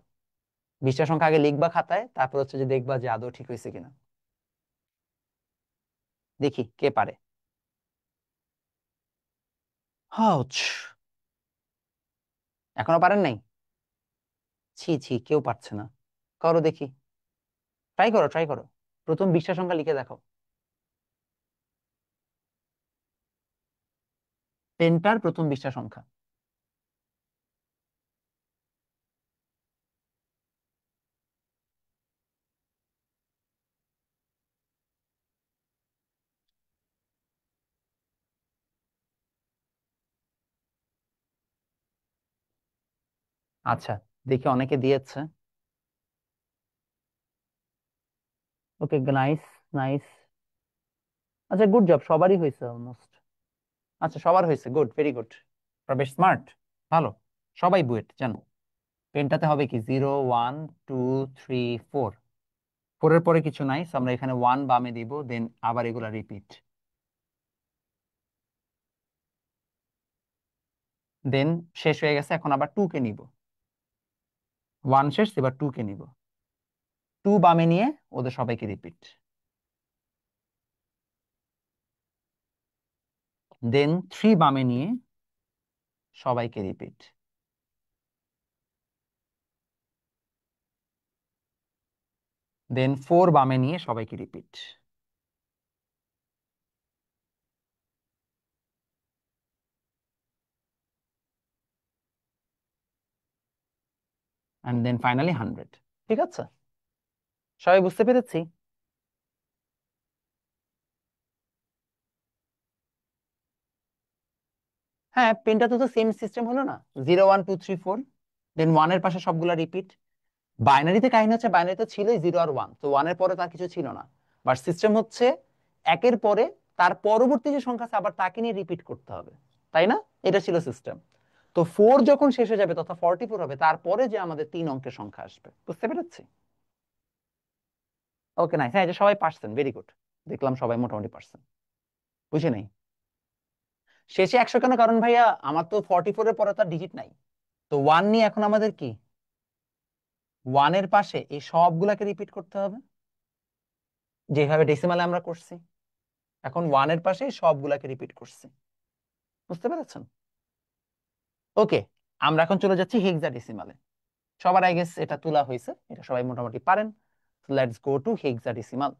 20টা সংখ্যা আগে লিখবা খাতায়, তারপর হচ্ছে যে দেখবা যে আদৌ ঠিক হয়েছে কিনা। দেখি কে পারে। হাউচ। এখনো পারেন নাই? ছি ছি, কেউ পারছে না। করো দেখি। ট্রাই করো ট্রাই করো। প্রথম 20টা সংখ্যা লিখে দেখো। পেনটার প্রথম 20টা সংখ্যা। আচ্ছা, দেখি অনেকে দিয়েছে। ওকে, নাইস, নাইস। আচ্ছা, গুড জব, সবারই হয়েছে অলমোস্ট। আচ্ছা, সবার হয়েছে, গুড, ভেরি গুড। বেশ স্মার্ট, ভালো। সবাই বুয়েট জানো। পেনটাতে হবে কি 0 1 2 3 4। 4-এর পরে কিছু নাই, so আমরা এখানে 1 বামে দিব, দেন আবার এগুলা রিপিট। দেন শেষ হয়ে গেছে, এখন আবার 2 কে নিব। 1 শেষ, এবার 2 কে নিব। 2 বামে নিয়ে ওদের সবাইকে রিপিট। দেন 3 বামে নিয়ে সবাইকে রিপিট। দেন 4 বামে নিয়ে সবাইকে রিপিট। And then finally 100। ঠিক আছে, সবাই বুঝতে পেরেছি? হ্যাঁ, পেনটাতে তো সেম সিস্টেম হলো না? 0 1 2 3 4, দেন 1-এর পাশে সবগুলা রিপিট। বাইনারিতে কাহিনী হচ্ছে, বাইনারিতে ছিলই 0 আর 1, তো 1-এর পরে তার কিছু ছিল না। বাট সিস্টেম হচ্ছে একের পরে তার পরবর্তী যে সংখ্যা আছে আবার তাকে নিয়ে রিপিট করতে হবে, তাই না? এটা ছিল সিস্টেম। তো 4 যখন শেষ হয়ে যাবে তথা 44 হবে, তারপরে যে আমাদের 3 অঙ্কের সংখ্যা আসবে। বুঝতে পেরেছি? ওকে, নাইস। হ্যাঁ, এটা সবাই পারছেন, ভেরি গুড। দেখলাম সবাই মোটামুটি পারছেন। বুঝে নেই শেষে 100 কেন? কারণ ভাইয়া আমার তো 44-এর পরে তার ডিজিট নাই। তো 1 নিয়ে এখন আমাদের কি 1-এর পাশে এই সবগুলাকে রিপিট করতে হবে, যেভাবে ডেসিমালে আমরা করছি। এখন 1-এর পাশে এই সবগুলাকে রিপিট করছি। বুঝতে পেরেছেন? ওকে, আমরা এখন চলে যাচ্ছি হেক্সাডেসিমালে। সবার আই গেস এটা তোলা হয়েছে, এটা সবাই মোটামুটি পারেন। Let's go to hexadecimal.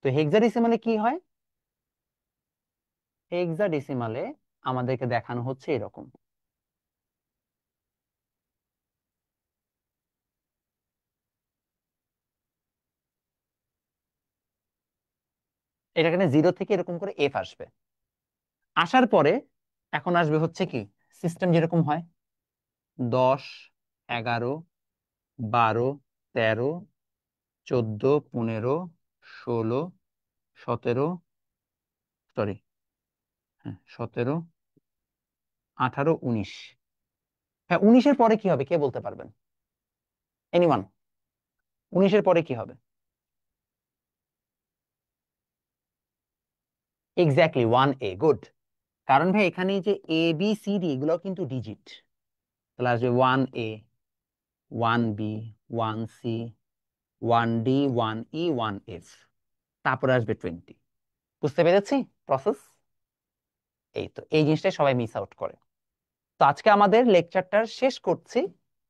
তো হেক্সাডেসিমালে কি হয়? হেক্সাডেসিমালে আমাদেরকে দেখানো হচ্ছে এরকম। এটা এখানে 0 থেকে এরকম করে এফ আসবে। আসার পরে এখন আসবে হচ্ছে কি সিস্টেম যেরকম হয়, 10 11 12 13 14 15 16 17, সরি, হ্যাঁ 17 18 19। হ্যাঁ, 19-এর পরে কি হবে কে বলতে পারবেন? এনিওয়ান? 19-এর পরে কি হবে? Exactly 1A, good. কারণ ভাই এখানে এই যে এ বি সি ডি এগুলো কিন্তু ডিজিট। তাহলে আসবে 1A, 1B, 1C, 1D, 1E, 1F, তারপরে আসবে 20। বুঝতে পেরেছি প্রসেস? এই তো, এই জিনিসটাই সবাই মিস আউট করে। তো আজকে আমাদের লেকচারটা শেষ করছি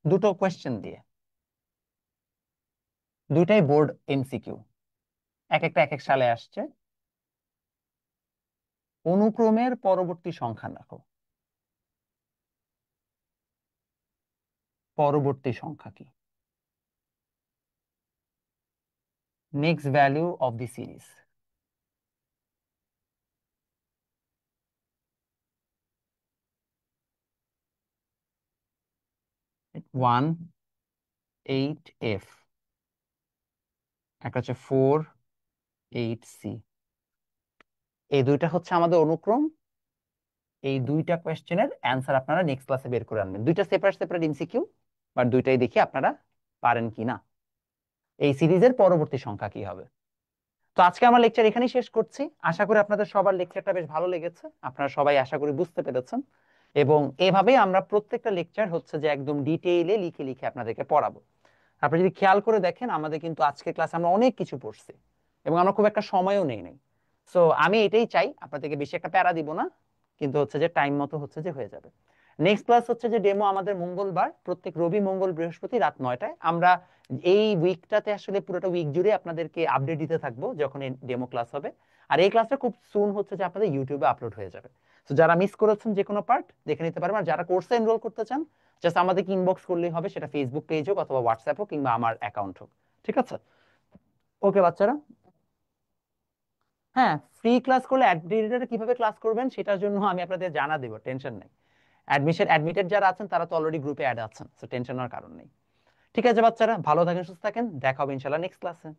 দুটো কোয়েশ্চেন দিয়ে। দুইটাই বোর্ড এমসিকিউ, এক একটা এক এক সালে আসছে। অনুক্রমের পরবর্তী সংখ্যা লেখো। পরবর্তী সংখ্যা কি? Next value of the series. 1 8F, একটা হচ্ছে 4 8C। এই দুইটা হচ্ছে আমাদের অনুক্রম। এই দুইটা কোয়েশ্চেনের অ্যান্সার আপনারা নেক্সট ক্লাসে বের করে আনবেন। দুইটা সেপারেট সেপারেট এমসিকিউ, বাট দুইটাই দেখি আপনারা পারেন কিনা। এই সিরিজের পরবর্তী সংখ্যা কি হবে? তো আজকে আমার লেকচার এখানেই শেষ করছি। আশা করি আপনাদের সবার লেকচারটা বেশ ভালো লেগেছে, আপনারা সবাই আশা করি বুঝতে পেরেছেন। এবং এভাবেই আমরা প্রত্যেকটা লেকচার হচ্ছে যে একদম ডিটেইলে লিখে লিখে আপনাদেরকে পড়াবো। আপনি যদি খেয়াল করে দেখেন আমাদের কিন্তু আজকের ক্লাসে আমরা অনেক কিছু পড়ছি এবং আমরা খুব একটা সময়ও নেই নাই। সো আমি এটাই চাই, আপনাদেরকে বেশি একটা প্যারা দিব না, কিন্তু হচ্ছে যে টাইম মতো হচ্ছে যে হয়ে যাবে। নেক্সট ক্লাস হচ্ছে যে ডেমো আমাদের মঙ্গলবার, প্রত্যেক রবি মঙ্গল বৃহস্পতি রাত 9টায়। আমরা এই উইকটাতে আসলে পুরোটা উইক জুড়ে আপনাদেরকে আপডেট দিতে থাকবো যখন এই ডেমো ক্লাস হবে। আর এই ক্লাসটা খুব সুন হচ্ছে যে আপনাদের ইউটিউবে আপলোড হয়ে যাবে। তো যারা মিস করেছেন যে কোনো পার্ট দেখে নিতে পারবেন। আর যারা কোর্সে এনরোল করতে চান জাস্ট আমাদেরকে ইনবক্স করলেই হবে, সেটা ফেসবুক পেজ হোক অথবা হোয়াটসঅ্যাপ হোক কিংবা আমার অ্যাকাউন্ট হোক। ঠিক আছে? ওকে বাচ্চারা। হ্যাঁ, ফ্রি ক্লাস করলে অ্যাডমিটেড কিভাবে ক্লাস করবেন সেটার জন্য আমি আপনাদের জানা দেবো, টেনশন নেই। অ্যাডমিটেড যারা আছেন তারা তো অলরেডি গ্রুপে অ্যাড আছেন, তো টেনশন নেওয়ার কারণ নেই। ঠিক আছে বাচ্চারা, ভালো থাকেন, সুস্থ থাকেন, দেখা হবে ইনশাল্লাহ নেক্সট ক্লাসে।